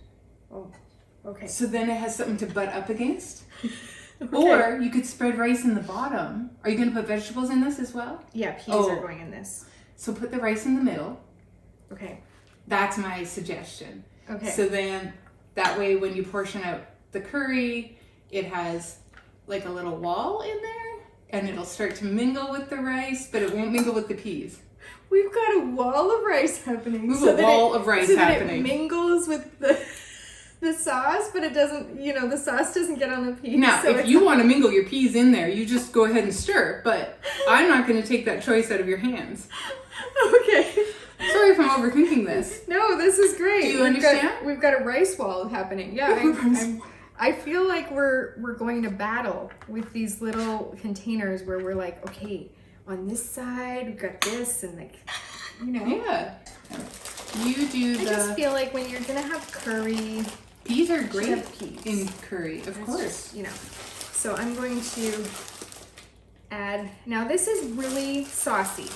Oh, okay. So then it has something to butt up against. Okay. Or you could spread rice in the bottom. Are you going to put vegetables in this as well? Yeah, peas are going in this. So put the rice in the middle. Okay. That's my suggestion. Okay. So then that way when you portion out the curry, it has like a little wall in there and it'll start to mingle with the rice, but it won't mingle with the peas. We've got a wall of rice happening. Move a wall of rice happening. That it mingles with the sauce, but it doesn't, the sauce doesn't get on the peas. Now, so if you want to mingle your peas in there, you just go ahead and stir, but I'm not going to take that choice out of your hands. Okay. Sorry if I'm overthinking this. No, this is great. Do you understand? We've got a rice wall happening. Yeah, I feel like we're going to battle with these little containers where we're like, okay, on this side we've got this and like, Yeah. You do I just feel like when you're gonna have curry, peas are great have peas. in curry, of course. Just, so I'm going to add. Now this is really saucy.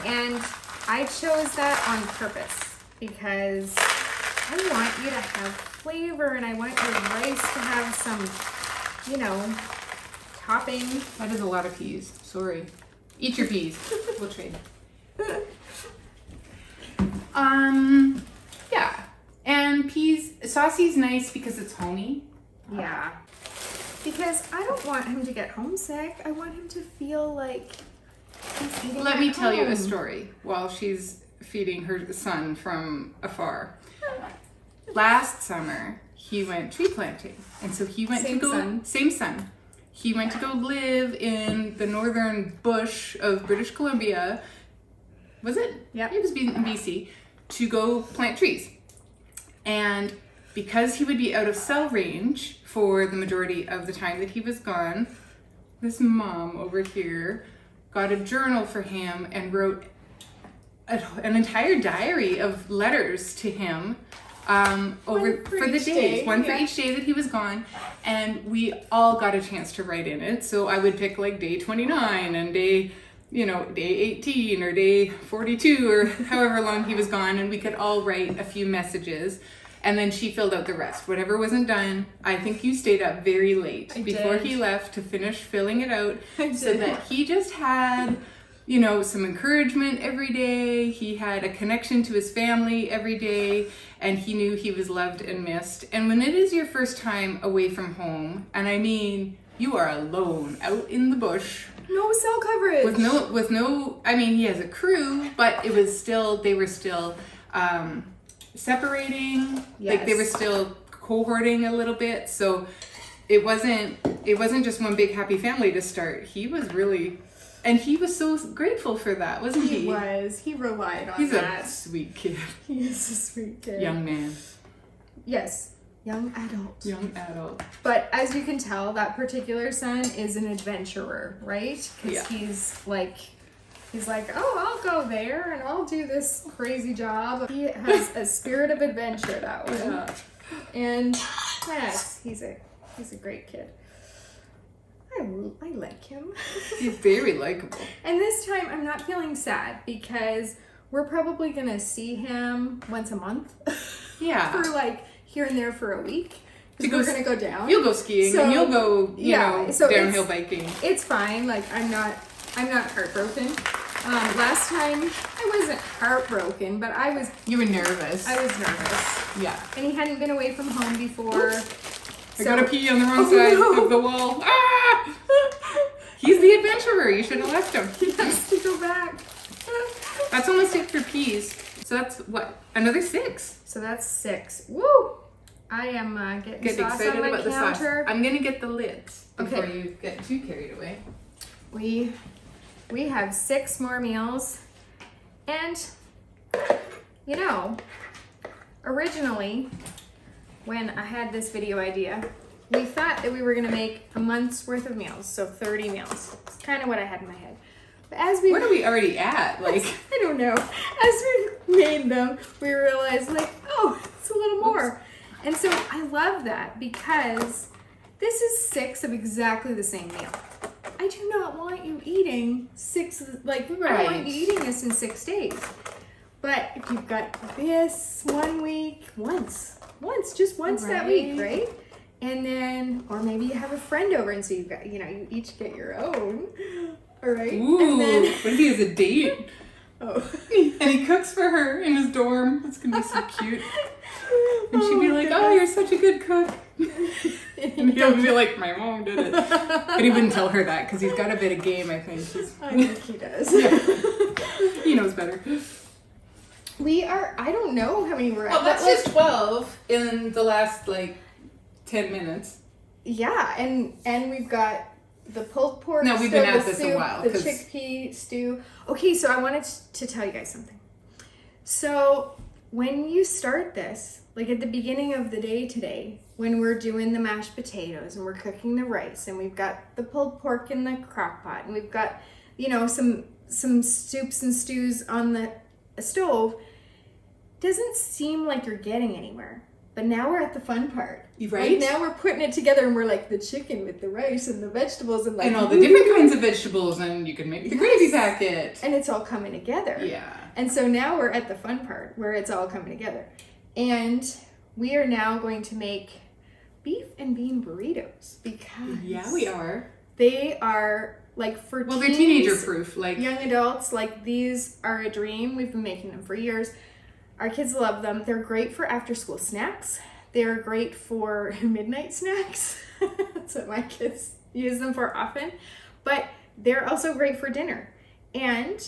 And I chose that on purpose because I want you to have flavor and I want your rice to have some, topping. That is a lot of peas. Sorry. Eat your peas. We'll trade. Yeah. And peas, saucy's nice because it's homey. Yeah. Because I don't want him to get homesick. I want him to feel like he's eating Let me at tell you a home. story while she's feeding her son from afar. Last summer, he went tree planting. And so he went same son. He went to go live in the northern bush of British Columbia. Was it? Yeah. It was in BC to go plant trees. And because he would be out of cell range for the majority of the time that he was gone, this mom over here got a journal for him and wrote an entire diary of letters to him for the days, one for each day that he was gone, and we all got a chance to write in it. So I would pick like day 29 and day day 18 or day 42 or however long he was gone, and we could all write a few messages. And then she filled out the rest. Whatever wasn't done, I think you stayed up very late before he left to finish filling it out so that he just had, some encouragement every day. He had a connection to his family every day, and he knew he was loved and missed. And when it is your first time away from home, and I mean, you are alone out in the bush. No cell coverage. With no, he has a crew, but they were still, separating. Yes. Like they were still cohorting a little bit, so it wasn't just one big happy family to start. He was so grateful for that, wasn't he? He relied on He's that. a sweet kid. He is a sweet kid. Young man. Yes, young adult. But as you can tell, that particular son is an adventurer, right? Because he's like, oh, I'll go there and I'll do this crazy job. He has a spirit of adventure, that one. Yeah. And yes, he's a great kid. I like him. He's very likable. And this time I'm not feeling sad because we're probably going to see him once a month. Yeah. For here and there for a week. We're going to go down. You'll go skiing and you'll go, downhill biking. It's fine. I'm not heartbroken. Last time I wasn't heartbroken, but You were nervous. I was nervous. Yeah. And he hadn't been away from home before. I gotta pee on the wrong side of the wall. Ah! He's the adventurer. You should have left him. He has to go back. That's only 6 for peas. So that's what? Another 6. So that's 6. Woo! I am getting sauce excited on my about counter. the sauce. I'm gonna get the lids before Okay. you get too carried away. We have 6 more meals, and originally when I had this video idea, we thought that we were gonna make a month's worth of meals, so 30 meals. It's kind of what I had in my head. But What are we already at? I don't know. As we made them, we realized it's a little more. And so I love that because this is 6 of exactly the same meal. I do not want you eating 6, I don't want you eating this in 6 days. But if you've got this 1 week, just once that week, right? And then, or maybe you have a friend over and so you've got, you each get your own, all right? Ooh, and then, what if he has a date? Oh. And he cooks for her in his dorm. It's gonna be so cute. And she'd be like, oh, you're such a good cook. And he'll be like, my mom did it. But he wouldn't tell her that because he's got a bit of game, I think. I think he does. Yeah. He knows better. I don't know how many we're at. Well, that's just 12 in the last, 10 minutes. Yeah, and we've got the pulled pork. No, we've been at this a while. The chickpea stew. Okay, so I wanted to tell you guys something. So when you start this, at the beginning of the day today, when we're doing the mashed potatoes and we're cooking the rice and we've got the pulled pork in the crock pot and we've got, some soups and stews on the stove, doesn't seem like you're getting anywhere. But now we're at the fun part. Right? Now we're putting it together and we're the chicken with the rice and the vegetables and and all the different kinds of vegetables, and you can make the gravy packet. And it's all coming together. Yeah. And so now we're at the fun part where it's all coming together. And we are now going to make beef and bean burritos because we are. They are for they're teens, teenager proof. Young adults, these are a dream. We've been making them for years. Our kids love them. They're great for after school snacks. They're great for midnight snacks. That's what my kids use them for often. But they're also great for dinner. And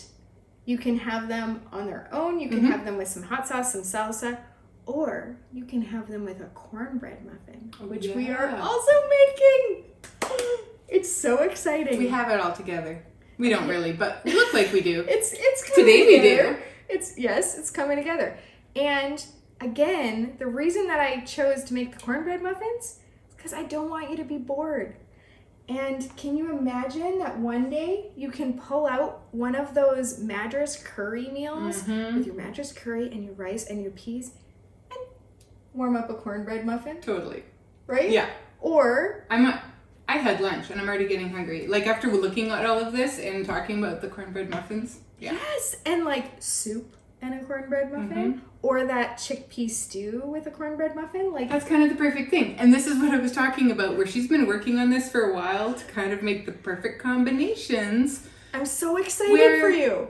you can have them on their own. You can have them with some hot sauce, some salsa, or you can have them with a cornbread muffin, which we are also making. It's so exciting. We have it all together. We don't really, but we look like we do. It's coming Today together. we do. It's coming together. And again, the reason that I chose to make the cornbread muffins is because I don't want you to be bored. And can you imagine that one day you can pull out one of those Madras curry meals with your Madras curry and your rice and your peas and warm up a cornbread muffin? Totally. Right? Yeah. Or I had lunch and I'm already getting hungry. Like after looking at all of this and talking about the cornbread muffins. Yeah. Yes, and like soup and a cornbread muffin, or that chickpea stew with a cornbread muffin. Like that's kind of the perfect thing. And this is what I was talking about, where she's been working on this for a while to kind of make the perfect combinations. I'm so excited for you.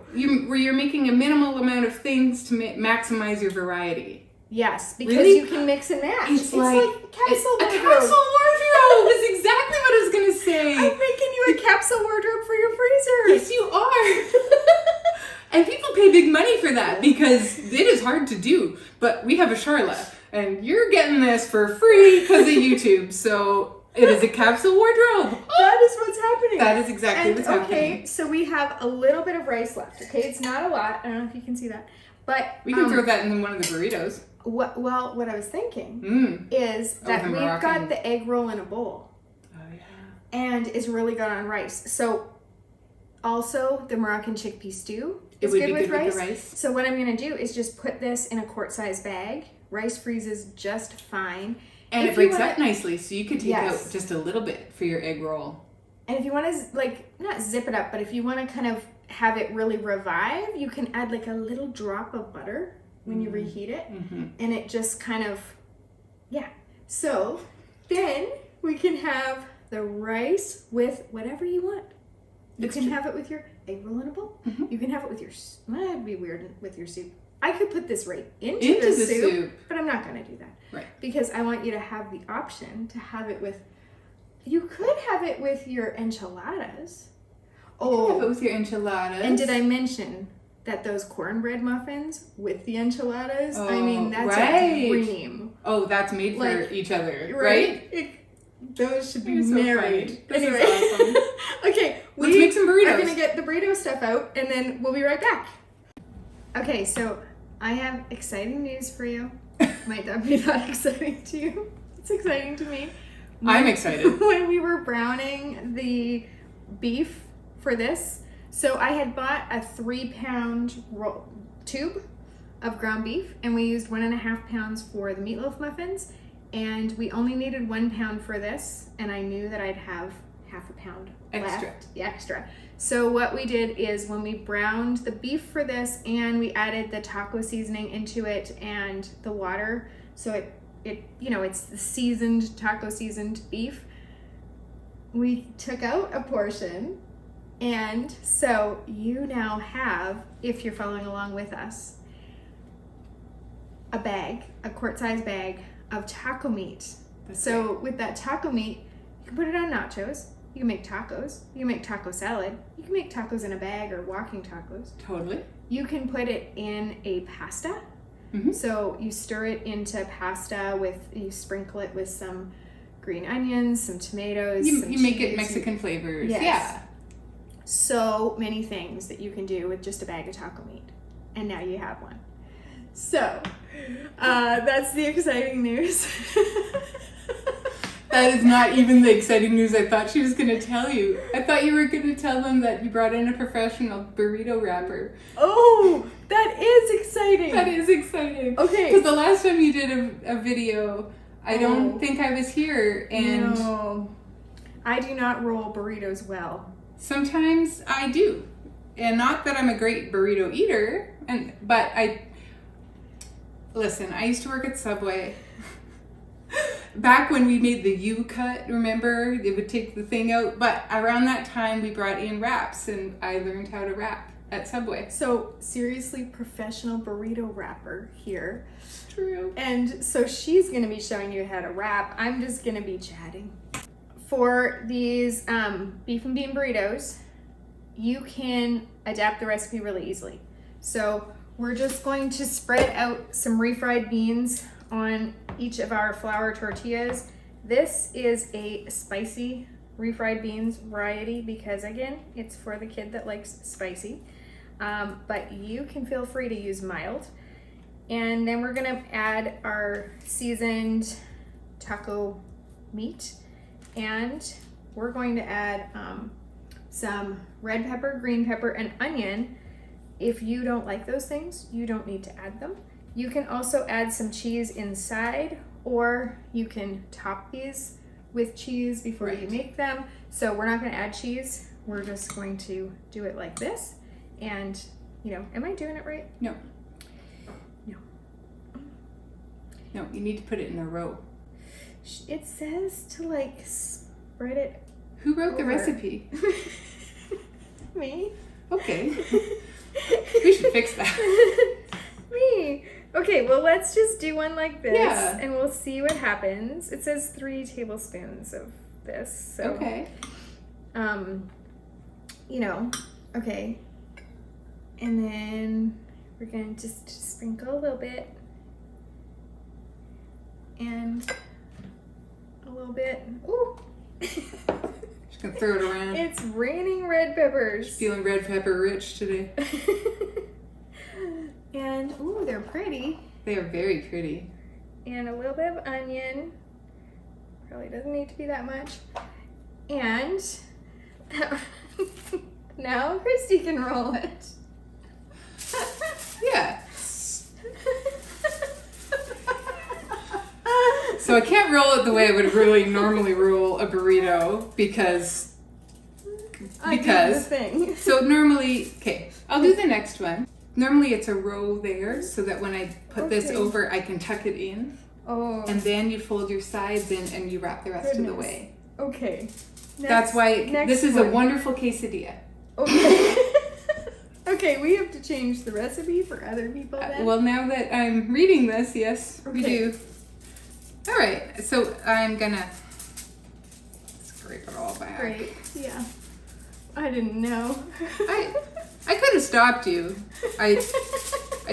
Where you're making a minimal amount of things to maximize your variety. Yes, because really? you can mix and match. It's like capsule wardrobe. A capsule wardrobe is exactly what I was going to say. I'm making you a capsule wardrobe for your freezer. Yes, you are. And people pay big money for that because it is hard to do. But we have a Charla, and you're getting this for free because of YouTube. So it is a capsule wardrobe. That is what's happening. That is exactly what's happening. Okay, so we have a little bit of rice left. Okay, it's not a lot. I don't know if you can see that, but we can throw that in one of the burritos. What I was thinking is that we've got the egg roll in a bowl. Oh yeah. And it's really good on rice. So also the Moroccan chickpea stew is good with the rice. So what I'm going to do is just put this in a quart-size bag. Rice freezes just fine. And it breaks up nicely, so you can take out just a little bit for your egg roll. And if you want to, like, not zip it up, but if you want to kind of have it really revive, you can add like a little drop of butter when you reheat it. And it just kind of, So then we can have the rice with whatever you want. You can have it with your egg roll in a bowl. You can have it with your, that'd be weird with your soup. I could put this right into the soup, but I'm not going to do that. Right. Because I want you to have the option to have it with, you could have it with your enchiladas. You can have it with your enchiladas. And did I mention that those cornbread muffins with the enchiladas? I mean, that's a dream. Oh, that's made for each other, right? Those should be married. This is awesome. Okay, let's make some burritos. We're going to get the burrito stuff out, and then we'll be right back. Okay, so I have exciting news for you. Might that be that exciting to you? It's exciting to me. I'm excited. When we were browning the beef for this, so I had bought a 3-pound tube of ground beef, and we used 1.5 pounds for the meatloaf muffins, and we only needed 1 pound for this, and I knew that I'd have half a pound left. Extra. So what we did is when we browned the beef for this, and we added the taco seasoning into it and the water, so it's the seasoned, taco seasoned beef. We took out a portion, and so you now have, if you're following along with us, a quart-size bag of taco meat. With that taco meat, you can put it on nachos. You can make tacos. You can make taco salad. You can make tacos in a bag or walking tacos. Totally. You can put it in a pasta. So you stir it into pasta you sprinkle it with some green onions, some tomatoes, some cheese. You make it Mexican flavors. Yes. Yeah. So many things that you can do with just a bag of taco meat. And now you have one. So, that's the exciting news. That is not even the exciting news I thought she was going to tell you. I thought you were going to tell them that you brought in a professional burrito wrapper. Oh, that is exciting. That is exciting. Okay. Because the last time you did a video, I don't think I was here. And no, I do not roll burritos well. Sometimes I do. And not that I'm a great burrito eater, but listen, I used to work at Subway. Back when we made the U-cut, remember? They would take the thing out. But around that time, we brought in wraps, and I learned how to wrap at Subway. So, seriously, professional burrito wrapper here. True. And so she's going to be showing you how to wrap. I'm just going to be chatting. For these beef and bean burritos, you can adapt the recipe really easily. So, we're just going to spread out some refried beans on each of our flour tortillas. This is a spicy refried beans variety because, again, it's for the kid that likes spicy. But you can feel free to use mild. And then we're gonna add our seasoned taco meat, and we're going to add some red pepper, green pepper, and onion. If you don't like those things, you don't need to add them. You can also add some cheese inside, or you can top these with cheese before Right. you make them. So we're not going to add cheese. We're just going to do it like this. And, you know, am I doing it right? No. No. No, you need to put it in a row. It says to like spread it. Who wrote the over. recipe? Me. Okay. We should fix that. Me. Okay, well, let's just do one like this, Yeah. and we'll see what happens. It says 3 tablespoons of this, so Okay. you know, okay, and then we're gonna just sprinkle a little bit, and a little bit. Ooh, Just gonna throw it around. it's raining red peppers. Feeling red pepper rich today. And ooh, they're pretty. They are very pretty. And a little bit of onion. Probably doesn't need to be that much. And now Christy can roll it. Yeah. So I can't roll it the way I would really normally roll a burrito because I do the thing. so normally, okay, I'll do the next one. Normally it's a row there so that when I put this Okay. over, I can tuck it in. Oh, And then you fold your sides in and you wrap the rest of the Goodness. way. okay. That's why next this is a one. wonderful quesadilla. Okay. Okay, we have to change the recipe for other people then. Well, now that I'm reading this, yes, we Okay. do. All right, so I'm gonna scrape it all back. Great. Yeah. I didn't know. I could have stopped you. I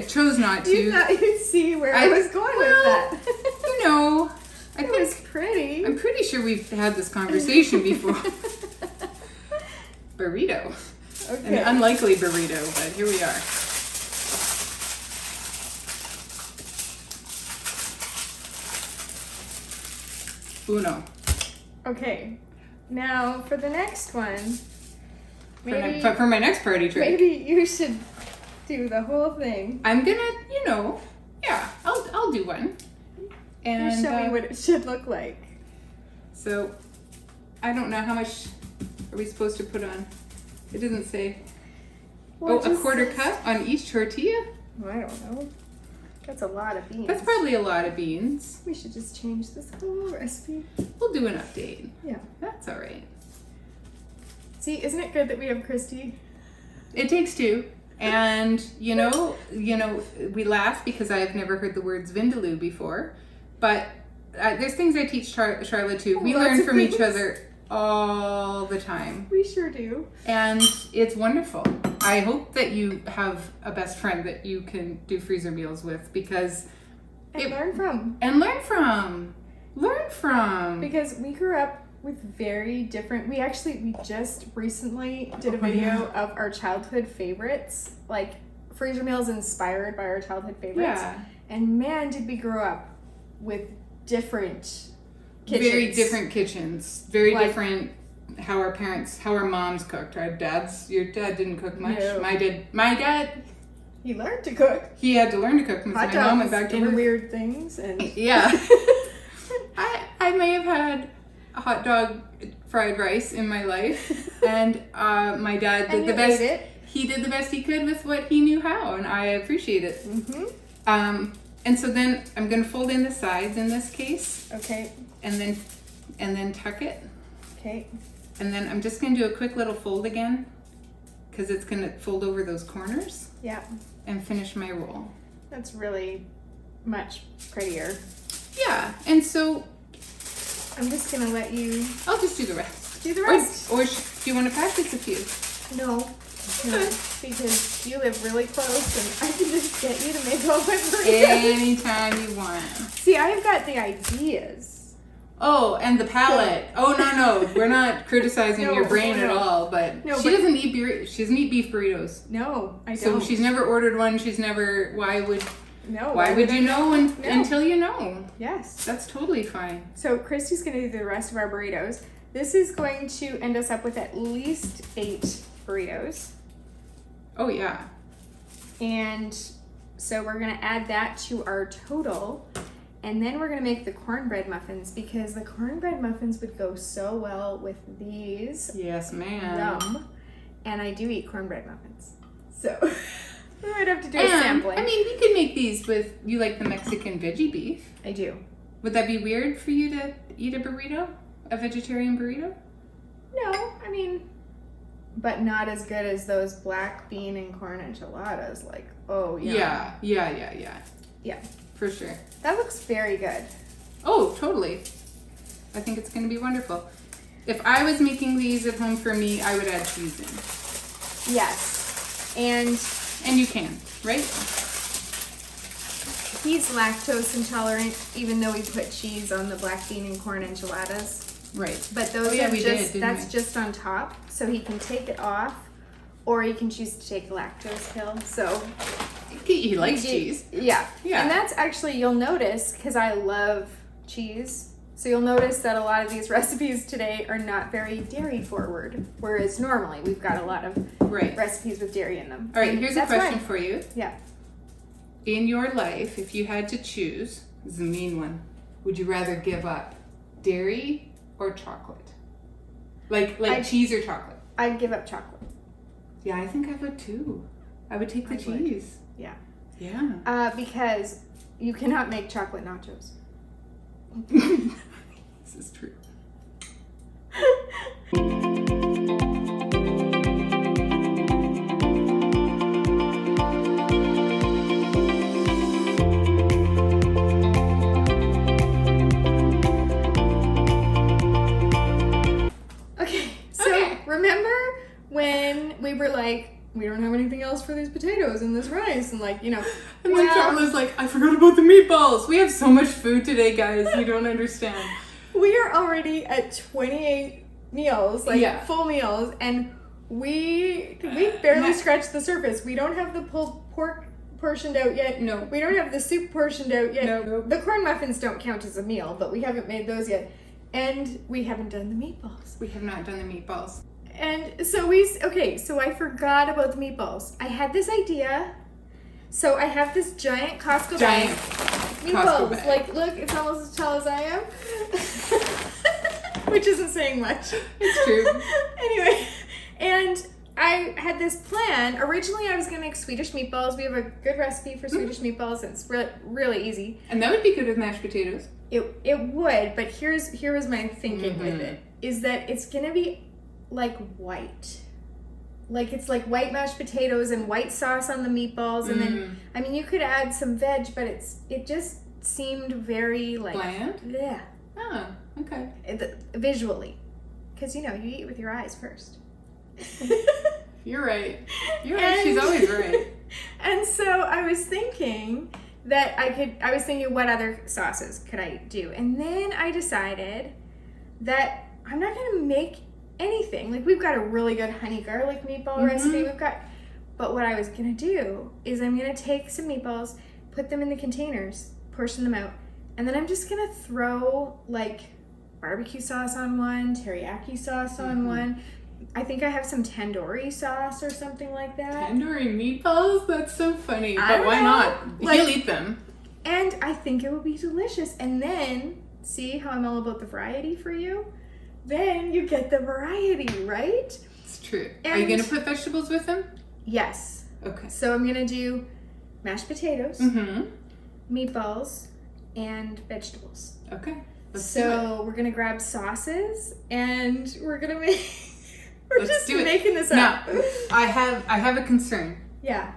chose not to. You thought you'd see where I was going with well, that. You know, I It was think pretty. I'm pretty sure we've had this conversation before. Burrito. An Okay. unlikely burrito, but here we are. Uno. Okay. Now for the next one, maybe For my next party trick. maybe you should do the whole thing. I'm gonna, you know, yeah, I'll do one. And You show me what it should look like. so I don't know how much are we supposed to put on. It doesn't say. Well, Oh, a just- quarter cup on each tortilla? I don't know. That's a lot of beans. That's probably a lot of beans. We should just change this whole recipe. We'll do an update. Yeah. That's all right. See, isn't it good that we have Christy? It takes two. And you know, we laugh because I've never heard the words Vindaloo before, but there's things I teach Charlotte too. We Lots learn of from each things. other all the time, We sure do. and it's wonderful. I hope that you have a best friend that you can do freezer meals with because And It- learn from. and learn from. Because we grew up with very different. We just recently did a video of our childhood favorites, like freezer meals inspired by our childhood favorites. Yeah. And man, did we grow up with different kitchens. Very different kitchens. Very Like- different how our moms cooked. Your dad didn't cook much. No. My dad, He learned to cook. he had to learn to cook. Hot My mom dogs went back to and work. weird things and Yeah. I may have had a hot dog fried rice in my life, and my dad did And the you best. ate it. He did the best he could with what he knew how, and I appreciate it. Mm-hmm. And so then I'm gonna fold in the sides in this case, Okay. and then tuck it, Okay. and then I'm just gonna do a quick little fold again, because it's gonna fold over those corners Yeah. and finish my roll. That's really much prettier. Yeah, and so I'm just gonna let you I'll just do the rest. do the rest. Or do you want to practice a few? No. No, because you live really close and I can just get you to make all my burritos. Anytime you want. See, I've got the ideas. Oh, and the palate. Oh no, we're not criticizing No, your brain no. at all. But No, she but- doesn't eat she doesn't eat beef burritos. No, I So don't. she's never ordered one. She's never. Why would No. you know No. until you know? Yes. That's totally fine. So Christy's gonna do the rest of our burritos. This is going to end us up with at least 8 burritos. Oh yeah. And so we're gonna add that to our total. And then we're going to make the cornbread muffins because the cornbread muffins would go so well with these. Yes, ma'am. Yum. And I do eat cornbread muffins. So we might have to do a sampling. I mean, we could make these with, you like the Mexican veggie beef. I do. Would that be weird for you to eat a burrito? A vegetarian burrito? No, I mean, but not as good as those black bean and corn enchiladas. Like, oh, yeah. Yeah. For sure. That looks very good. Oh, totally. I think it's going to be wonderful. If I was making these at home for me, I would add cheese in. Yes. And you can, right? He's lactose intolerant, even though we put cheese on the black bean and corn enchiladas. Right. But those that's just on top, so he can take it off, or he can choose to take a lactose pill. So he likes cheese. Yeah. Yeah. And that's actually, you'll notice, because I love cheese, so you'll notice that a lot of these recipes today are not very dairy forward, whereas normally we've got a lot of recipes with dairy in them. All right, here's a question for you. Yeah. In your life, if you had to choose, this is a mean one, would you rather give up dairy or chocolate? Like cheese or chocolate? I'd give up chocolate. Yeah, I think I would too. I would take the cheese. Yeah. Yeah. Because you cannot make chocolate nachos. This is true. Remember when we were like, we don't have anything else for these potatoes and this rice, and like, and then Charlotte's like, I forgot about the meatballs. We have so much food today, guys. You don't understand. We are already at 28 meals, full meals, and we barely scratched the surface. We don't have the pulled pork portioned out yet. No. We don't have the soup portioned out yet. No. The corn muffins don't count as a meal, but we haven't made those yet. And we haven't done the meatballs. We have not done the meatballs. And so so I forgot about the meatballs. I had this idea. So I have this giant Costco bag. Meatballs. Bag. Like, look, it's almost as tall as I am. Which isn't saying much. It's true. Anyway, and I had this plan. Originally, I was going to make Swedish meatballs. We have a good recipe for Swedish meatballs. It's really easy. And that would be good with mashed potatoes. It would, but here was my thinking with it. Is that it's going to be like white. Like it's like white mashed potatoes and white sauce on the meatballs. And then, I mean, you could add some veg, but it just seemed very like... bland? Yeah. Oh, okay. Visually. Because, you eat with your eyes first. You're right. She's always right. And so I was thinking that I was thinking what other sauces could I do? And then I decided that I'm not going to make anything. Like, we've got a really good honey garlic meatball recipe. But what I was going to do is I'm going to take some meatballs, put them in the containers, portion them out, and then I'm just going to throw like barbecue sauce on one, teriyaki sauce on one. I think I have some tandoori sauce or something like that. Tandoori meatballs? That's so funny. But why not? He'll eat them. And I think it would be delicious. And then, see how I'm all about the variety for you? Then you get the variety, right? It's true. Are you going to put vegetables with them? Yes. Okay. So I'm going to do mashed potatoes, meatballs, and vegetables. Okay. So we're going to grab sauces, and we're going to make... We're Let's just making this up. Now, I have a concern. Yeah.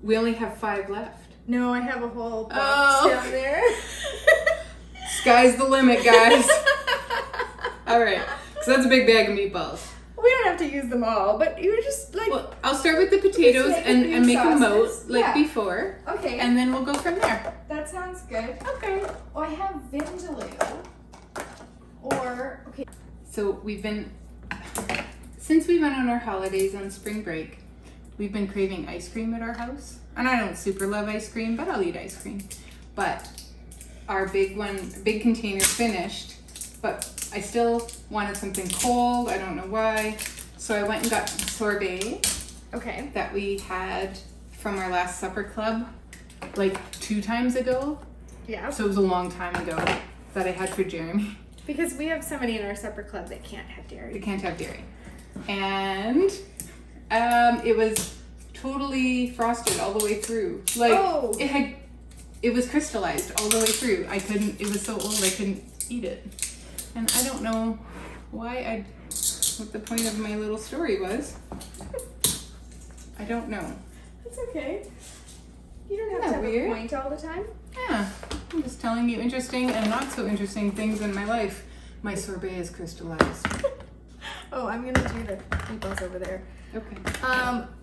We only have 5 left. No, I have a whole box down there. Sky's the limit, guys. All right. So that's a big bag of meatballs. We don't have to use them all, but you were just like... Well, I'll start with the potatoes and make a moat before. Okay. And then we'll go from there. That sounds good. Okay. Oh, I have Vindaloo. Okay. So since we went on our holidays on spring break, we've been craving ice cream at our house. And I don't super love ice cream, but I'll eat ice cream. But our big container finished, but I still wanted something cold. I don't know why. So I went and got some sorbet. Okay. That we had from our last supper club like 2 times ago. Yeah. So it was a long time ago that I had for Jeremy. Because we have somebody in our supper club that can't have They dairy. can't have dairy. And it was totally frosted all the way through. Like Oh. it was crystallized all the way through. It was so old I couldn't eat it. And I don't know what the point of my little story was. I don't know. That's okay. You don't have Isn't to that have weird? a point all the time. Yeah, I'm just telling you interesting and not so interesting things in my life. My sorbet is crystallized. Oh, I'm gonna do the meatballs over there. Okay.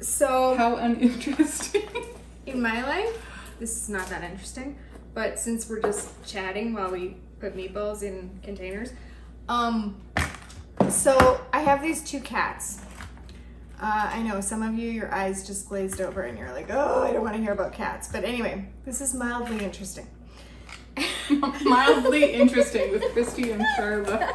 So How uninteresting. in my life, this is not that interesting, but since we're just chatting while we put meatballs in containers, so I have these two cats. I know some of you, your eyes just glazed over and you're like, oh, I don't want to hear about cats. But anyway, this is mildly interesting. Mildly interesting with Christy and Charlotte.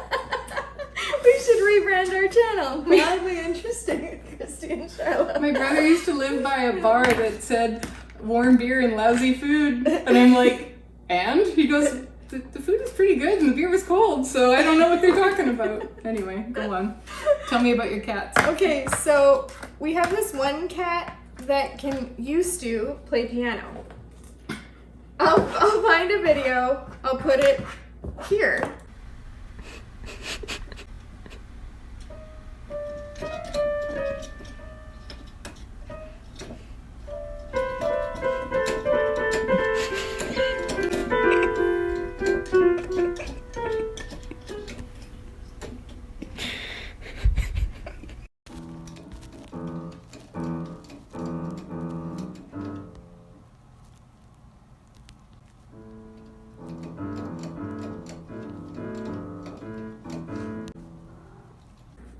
We should rebrand our channel. Mildly interesting with Christy and Charlotte. My brother used to live by a bar that said warm beer and lousy food. And I'm like, and? He goes, the food is pretty good and the beer was cold, so I don't know what they're talking about. Anyway, go on. Tell me about your cats. Okay, so we have this one cat that used to play piano. I'll find a video. I'll put it here.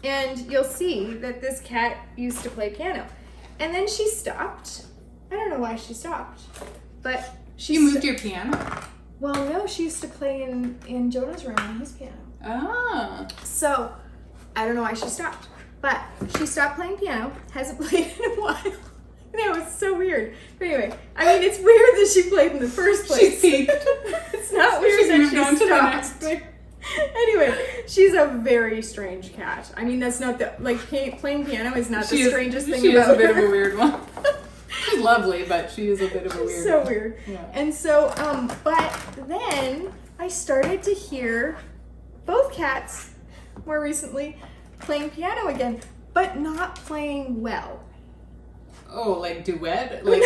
And you'll see that this cat used to play piano. And then she stopped. I don't know why she stopped. But she You moved your piano? Well, no, she used to play in Jonah's room on his piano. Ah. So, I don't know why she stopped. But she stopped playing piano, hasn't played in a while. No, it's so weird. But anyway, I mean, it's weird that she played in the first place. She peaked. It's not weird She's that moved she on to the stopped. next thing. Anyway, she's a very strange cat. I mean, that's not the, like, playing piano is not the strangest thing about her. She is a bit of a weird one. She's lovely, but she is a bit of a weird So one. weird. Yeah. And so, but then I started to hear both cats more recently playing piano again, but not playing well. Oh, like duet? No, Like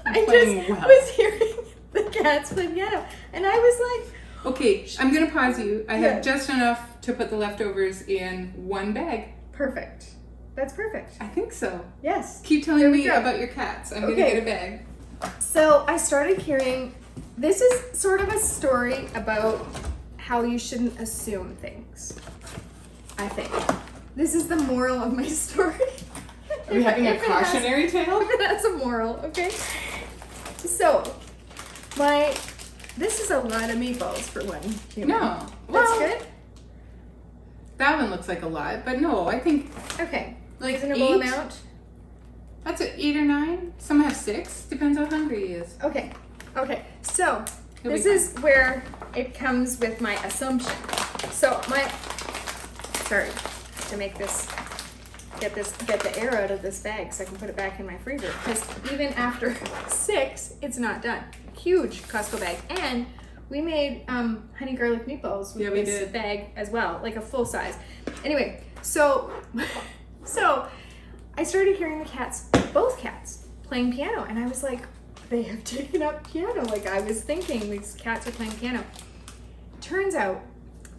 I playing just well. was hearing the cats play piano, and I was like, Okay, I'm gonna pause you. I Yeah. have just enough to put the leftovers in one bag. perfect. That's perfect. I think so. Yes. Keep telling Here we me go. about your cats. I'm Okay. gonna get a bag. So I started hearing, this is sort of a story about how you shouldn't assume things, I think. This is the moral of my story. Are we having a If it has- cautionary tale? That's a moral, okay? So, this is a lot of meatballs for one human. No. That's Well, good? that one looks like a lot, but no, I think Okay. like Reasonable 8. amount? That's an 8 or 9. Some have 6. Depends how hungry he is. Okay. Okay. So, He'll be this is where it comes with my assumption. So, sorry, to make this, get the air out of this bag so I can put it back in my freezer. Because even after 6, it's not done. Huge Costco bag. And we made honey garlic meatballs with Yeah, we this did. bag as well, like a full size. Anyway, so I started hearing both cats playing piano, and I was like, they have taken up piano. Like I was thinking these cats are playing piano. Turns out,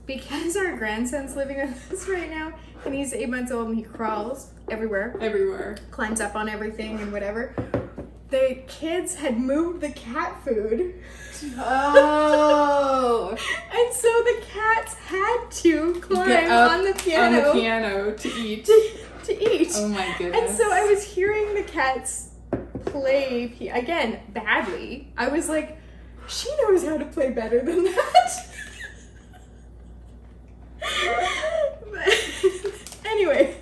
because our grandson's living with us right now, and he's 8 months old and he crawls everywhere, climbs up on everything and whatever, the kids had moved the cat food. Oh. And so the cats had to Get climb up on the piano, to eat. to eat. Oh my goodness. And so I was hearing the cats play again badly. I was like, she knows how to play better than that. Anyway.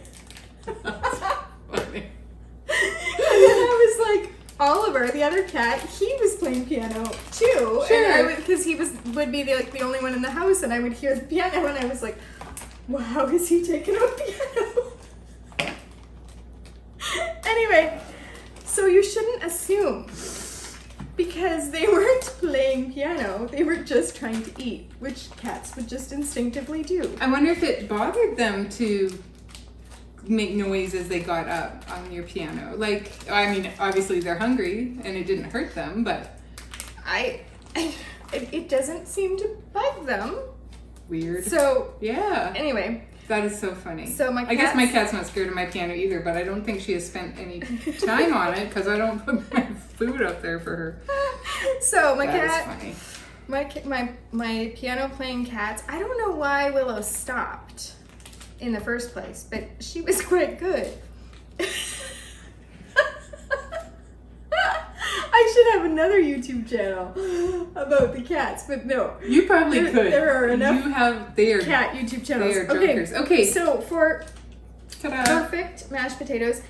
Funny. And then I was like, Oliver, the other cat, he was playing piano too. Sure. Because he would be the only one in the house, and I would hear the piano, and I was like, wow, is he taking up piano? Anyway, so you shouldn't assume, because they weren't playing piano, they were just trying to eat, which cats would just instinctively do. I wonder if it bothered them to make noise as they got up on your piano. Like, I mean, obviously they're hungry and it didn't hurt them, but it doesn't seem to bug them. weird. So Yeah. anyway, That is so funny. So I guess my cat's not scared of my piano either, but I don't think she has spent any time on it because I don't put my food up there for her. so my That cat, is funny. my piano playing cats. I don't know why Willow stopped in the first place, but she was quite good. I should have another YouTube channel about the cats, but no. You probably could. There are enough They are cat YouTube channels. They are jokers. Okay. So for Ta-da. perfect mashed potatoes,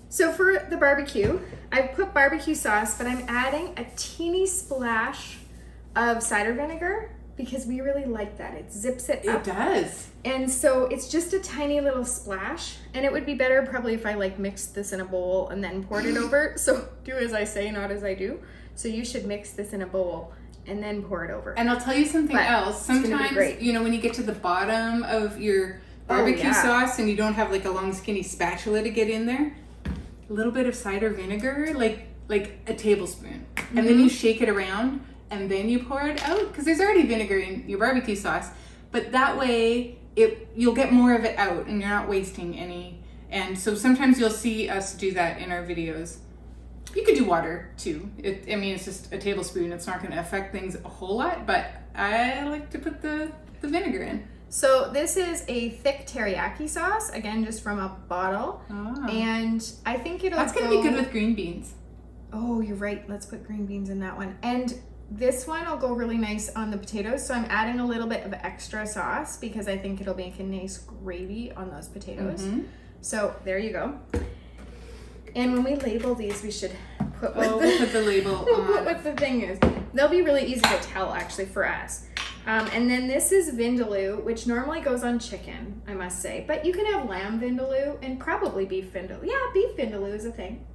so for the barbecue, I put barbecue sauce, but I'm adding a teeny splash of cider vinegar because we really like that. It zips it up. It does. And so it's just a tiny little splash, and it would be better probably if I like mixed this in a bowl and then poured it over. So do as I say, not as I do. So you should mix this in a bowl and then pour it over. And I'll tell you something else. gonna be Sometimes, great. you know, when you get to the bottom of your barbecue yeah. sauce and you don't have like a long skinny spatula to get in there, a little bit of cider vinegar, like a tablespoon. And then you shake it around and then you pour it out because there's already vinegar in your barbecue sauce. But that way you'll get more of it out and you're not wasting any. And so sometimes you'll see us do that in our videos. You could do water too. I mean, it's just a tablespoon. It's not going to affect things a whole lot, but I like to put the vinegar in. So this is a thick teriyaki sauce, again, just from a bottle. Ah. And I think That's going to be good with green beans. Oh, you're right. Let's put green beans in that one. And this one will go really nice on the potatoes. So I'm adding a little bit of extra sauce because I think it'll make a nice gravy on those potatoes. Mm-hmm. So there you go. And when we label these, we should put We'll put the label on. what the thing is. They'll be really easy to tell actually for us. And then this is Vindaloo, which normally goes on chicken, I must say. But you can have lamb Vindaloo and probably beef Vindaloo. Yeah, beef Vindaloo is a thing.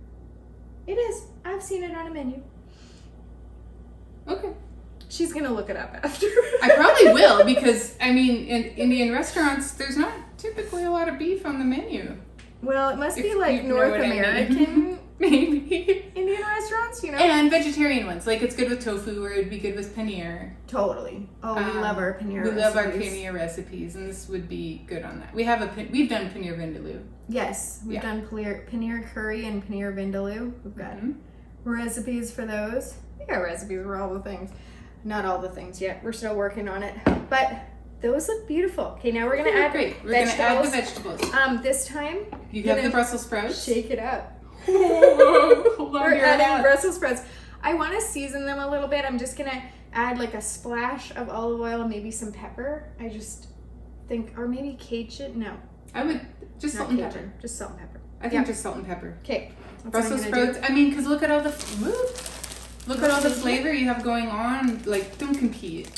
It is. I've seen it on a menu. Okay. She's going to look it up after. I probably will because, I mean, in Indian restaurants, there's not typically a lot of beef on the menu. Well, it must be If like you know North what I mean. American Maybe. Indian restaurants, you know? And vegetarian ones. Like it's good with tofu or it'd be good with paneer. Totally. Oh, we love our paneer We love our recipes. paneer recipes, and this would be good on that. We've done paneer vindaloo. Yes, we've Yeah. done paneer curry and paneer vindaloo. We've got recipes for those. We got recipes for all the things. Not all the things yet. We're still working on it. But those look beautiful. Okay, now we're going to add Great. We're vegetables. gonna add the vegetables. This time, You gonna have the Brussels sprouts. shake it up. Hold on We're to your adding hat. Brussels sprouts. I want to season them a little bit. I'm just going to add like a splash of olive oil and maybe some pepper. I just think, or maybe Cajun. No, I would just not salt and Cajun. pepper. Just salt and pepper. I think just salt and pepper. Okay. Brussels sprouts. I mean, because look at all the look at all the flavor you have going on. Like, don't compete.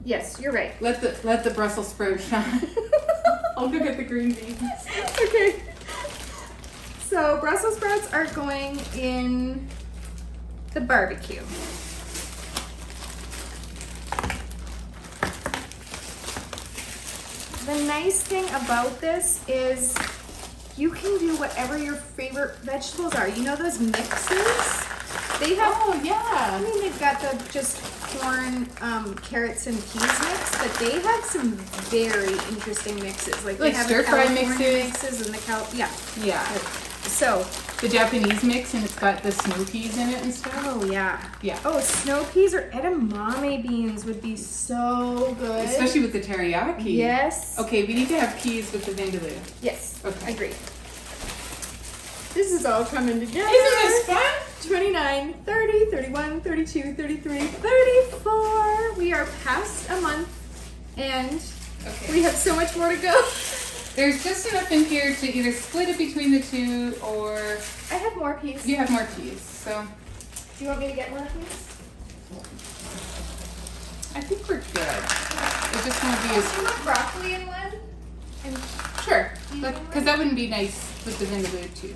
Yes, you're right. Let the Brussels sprouts shine. I'll go get the green beans. Okay. So Brussels sprouts are going in the barbecue. The nice thing about this is you can do whatever your favorite vegetables are. You know those mixes? They have, Oh yeah. I mean, they've got the just corn, carrots, and peas mix, but they have some very interesting mixes. Like they Like have stir-fry the California mixes. mixes and the yeah. Yeah. So, The Japanese mix, and it's got the snow peas in it and stuff. oh yeah. Yeah. Oh, snow peas or edamame beans would be so good. Especially with the teriyaki. Yes. Okay, we need to have peas with the vindaloo. Yes. Okay. Agreed. This is all coming together. Isn't this fun? 29, 30, 31, 32, 33, 34. We are past a month and Okay. we have so much more to go. There's just enough in here to either split it between the two or I have more peas. you have more peas. So Do you want me to get more peas? I think we're good. It just won't be as... Do you want broccoli in one? And Sure, because that wouldn't be nice with the vindaloo too.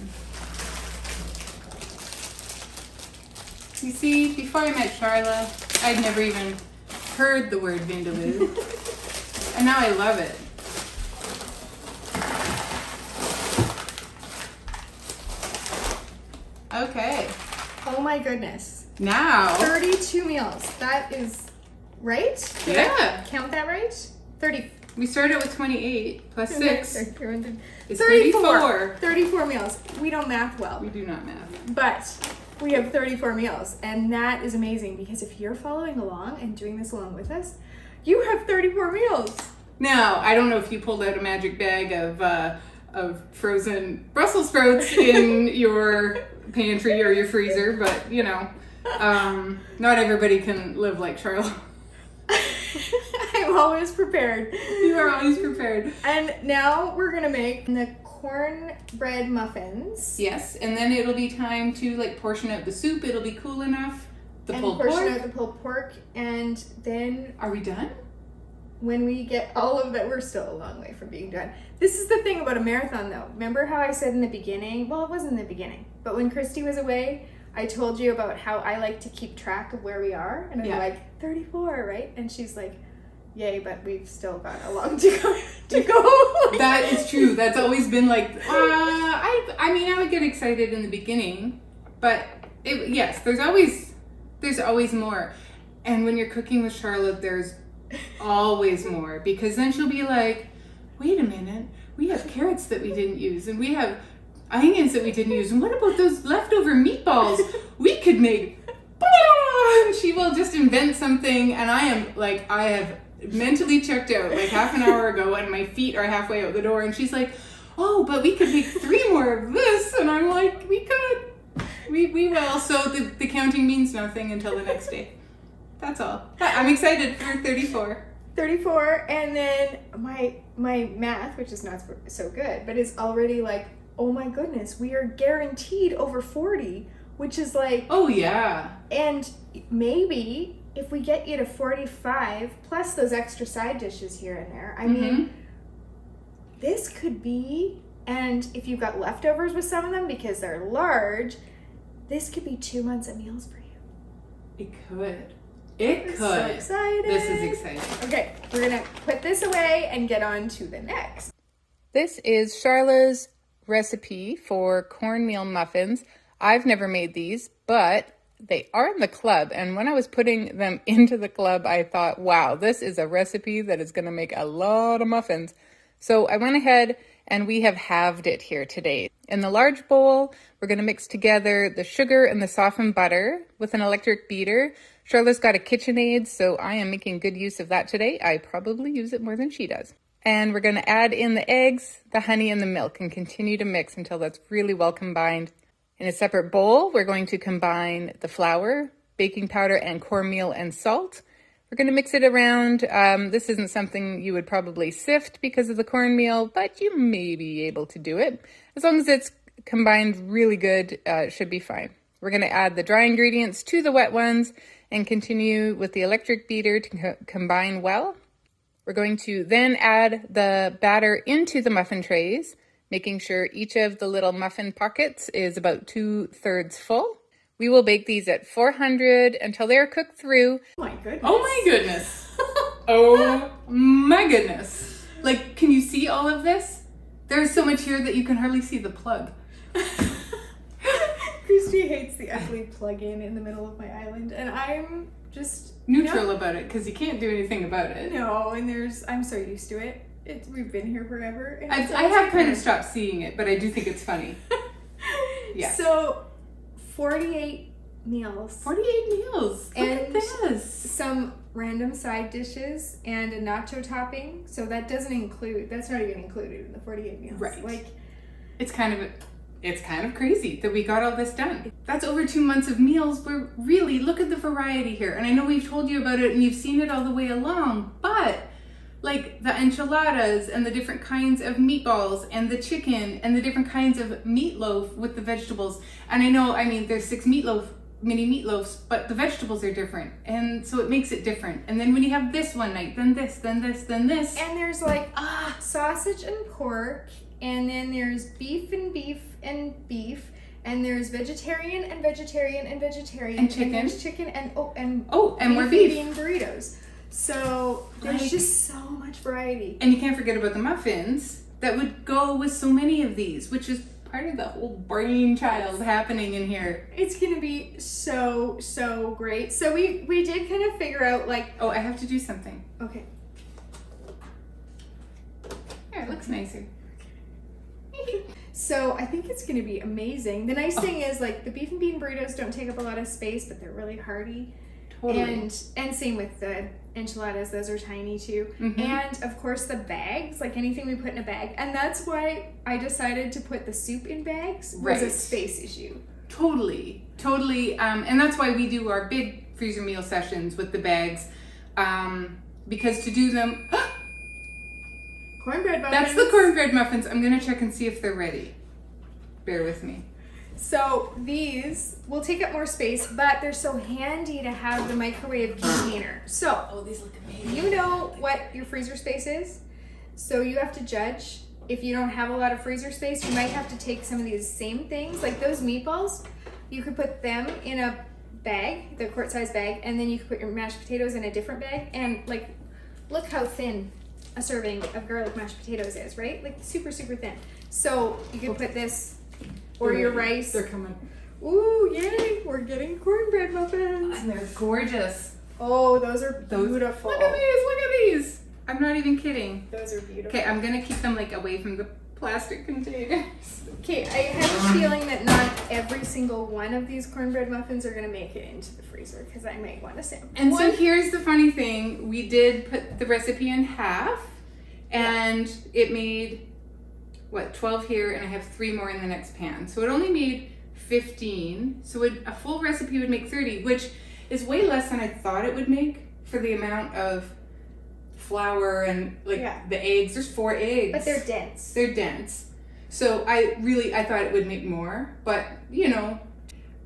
You see, before I met Charla, I'd never even heard the word vindaloo, and now I love it. Okay. oh my goodness. Now. 32 meals. That is right? Did Yeah. I count that right? 30. We started with 28 plus 6 is 34. 34. 34 meals. We don't math well, We do not math. but we have 34 meals, and that is amazing because if you're following along and doing this along with us, you have 34 meals. Now, I don't know if you pulled out a magic bag of frozen Brussels sprouts in your pantry or your freezer, but you know, not everybody can live like Charlotte. I'm always prepared. You are always prepared. And now we're gonna make the cornbread muffins. Yes, and then it'll be time to like portion out the soup. It'll be cool enough. The And pulled portion pork. out the pulled pork, and then Are we done? when we get all of that, we're still a long way from being done. This is the thing about a marathon though. Remember how I said in the beginning, well, it wasn't in the beginning, but when Christy was away, I told you about how I like to keep track of where we are, and I'm Yeah. like, 34, right? And she's like, yay, but we've still got a long to go. That is true. That's always been like, I mean, I would get excited in the beginning, but yes, there's always more. And when you're cooking with Charlotte, there's always more, because then she'll be like, wait a minute, we have carrots that we didn't use, and we have onions that we didn't use, and what about those leftover meatballs? We could make, and she will just invent something, and I have mentally checked out like half an hour ago, and my feet are halfway out the door, and she's like, oh, but we could make 3 more of this, and I'm like, we could, we will. So the counting means nothing until the next day. That's all. I'm excited for 34. 34, and then my math, which is not so good, but is already like, oh my goodness, we are guaranteed over 40, which is like, Oh yeah. and maybe if we get you to 45 plus those extra side dishes here and there, I mean, this could be, and if you've got leftovers with some of them because they're large, this could be 2 months of meals for you. It could. It could. So excited. This is exciting. Okay, we're gonna put this away and get on to the next. This is Charla's recipe for cornmeal muffins. I've never made these, but they are in the club. And when I was putting them into the club, I thought, wow, this is a recipe that is going to make a lot of muffins. So I went ahead and we have halved it here today. In the large bowl, we're going to mix together the sugar and the softened butter with an electric beater. Charlotte's got a KitchenAid, so I am making good use of that today. I probably use it more than she does. And we're going to add in the eggs, the honey, and the milk and continue to mix until that's really well combined. In a separate bowl, we're going to combine the flour, baking powder, and cornmeal and salt. We're going to mix it around. This isn't something you would probably sift because of the cornmeal, but you may be able to do it. As long as it's combined really good, it should be fine. We're going to add the dry ingredients to the wet ones and continue with the electric beater to combine well. We're going to then add the batter into the muffin trays, making sure each of the little muffin pockets is about 2/3 full. We will bake these at 400 until they're cooked through. Oh my goodness. Oh my goodness. Oh my goodness. Like, can you see all of this? There's so much here that you can hardly see the plug. Christy hates the ugly plug-in in the middle of my island, and I'm just Neutral about it, because you can't do anything about it. No, and I'm so used to it. We've been here forever. And I have kind of stopped seeing it, but I do think it's funny. Yeah. So, 48 meals. 48 meals. Look at And this. some random side dishes and a nacho topping. So that's not even included in the 48 meals. Right. Like, It's kind of crazy that we got all this done. That's over 2 months of meals. We're really, look at the variety here. And I know we've told you about it and you've seen it all the way along, but like the enchiladas and the different kinds of meatballs and the chicken and the different kinds of meatloaf with the vegetables. And I know, there's 6 meatloaf mini meatloafs, but the vegetables are different, and so it makes it different. And then when you have this one night, then this, then this, then this. And there's like sausage and pork, and then there's beef and beef and beef, and there's vegetarian and vegetarian and vegetarian. And chicken. And there's chicken and more beef. Bean burritos. So there's just so much variety. And you can't forget about the muffins that would go with so many of these, which is part of the whole brainchild happening in here. It's gonna be so great. So we did kind of figure out like, oh, I have to do something. Okay. Yeah, it looks nicer. So I think it's gonna be amazing. The nice thing is like the beef and bean burritos don't take up a lot of space, but they're really hearty. Totally. And same with the enchiladas, those are tiny too. And of course the bags, like anything we put in a bag. And that's why I decided to put the soup in bags, was a space issue. Totally. And that's why we do our big freezer meal sessions with the bags. Because to do them, Cornbread muffins. that's the cornbread muffins. I'm gonna check and see if they're ready. Bear with me. So these will take up more space, but they're so handy to have the microwave container. So these look amazing. you know what your freezer space is, so you have to judge. If you don't have a lot of freezer space, you might have to take some of these same things, like those meatballs. You could put them in a bag, the quart-size bag, and then you could put your mashed potatoes in a different bag. And like, look how thin a serving of garlic mashed potatoes is, right? Like super thin. So you could put this, or your rice. They're coming. Ooh, yay! We're getting cornbread muffins. And they're gorgeous. Oh, those are beautiful. Look at these. I'm not even kidding. Those are beautiful. Okay, I'm gonna keep them like away from the plastic containers. Okay, I have a feeling that not every single one of these cornbread muffins are gonna make it into the freezer, because I might want to sample. And so here's the funny thing. We did put the recipe in half, and it made, 12 here, and I have 3 more in the next pan. So it only made 15. So a full recipe would make 30, which is way less than I thought it would make for the amount of flour and the eggs. There's 4 eggs. But they're dense. They're dense. So I thought it would make more, but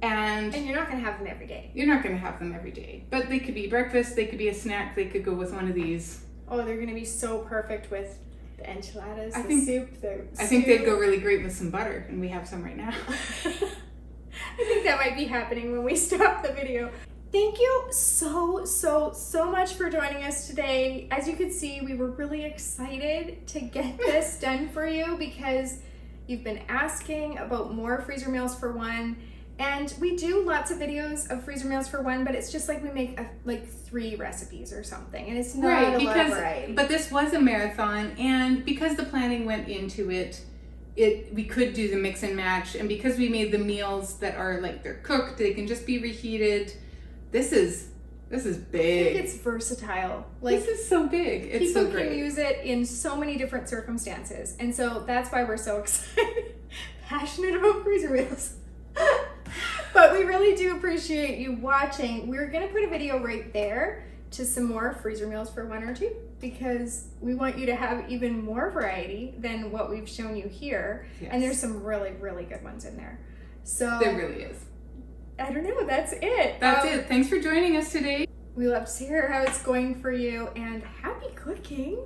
and you're not gonna have them every day. You're not gonna have them every day. But they could be breakfast, they could be a snack, they could go with one of these. Oh, they're gonna be so perfect with the enchiladas, I think they'd go really great with some butter, and we have some right now. I think that might be happening when we stop the video. Thank you so much for joining us today. As you could see, we were really excited to get this done for you because you've been asking about more freezer meals for one. And we do lots of videos of freezer meals for one, but it's just like we make like 3 recipes or something, and it's not a lot of variety. But this was a marathon, and because the planning went into it, we could do the mix and match, and because we made the meals that are like they're cooked, they can just be reheated. This is big. I think it's versatile. Like, this is so big. It's so great. People can use it in so many different circumstances, and so that's why we're so excited, passionate about freezer meals. But we really do appreciate you watching. We're gonna put a video right there to some more freezer meals for 1 or 2 because we want you to have even more variety than what we've shown you here. Yes. And there's some really good ones in there. So there really is. I don't know, that's it. That's it. Thanks for joining us today. We love to hear how it's going for you, and happy cooking.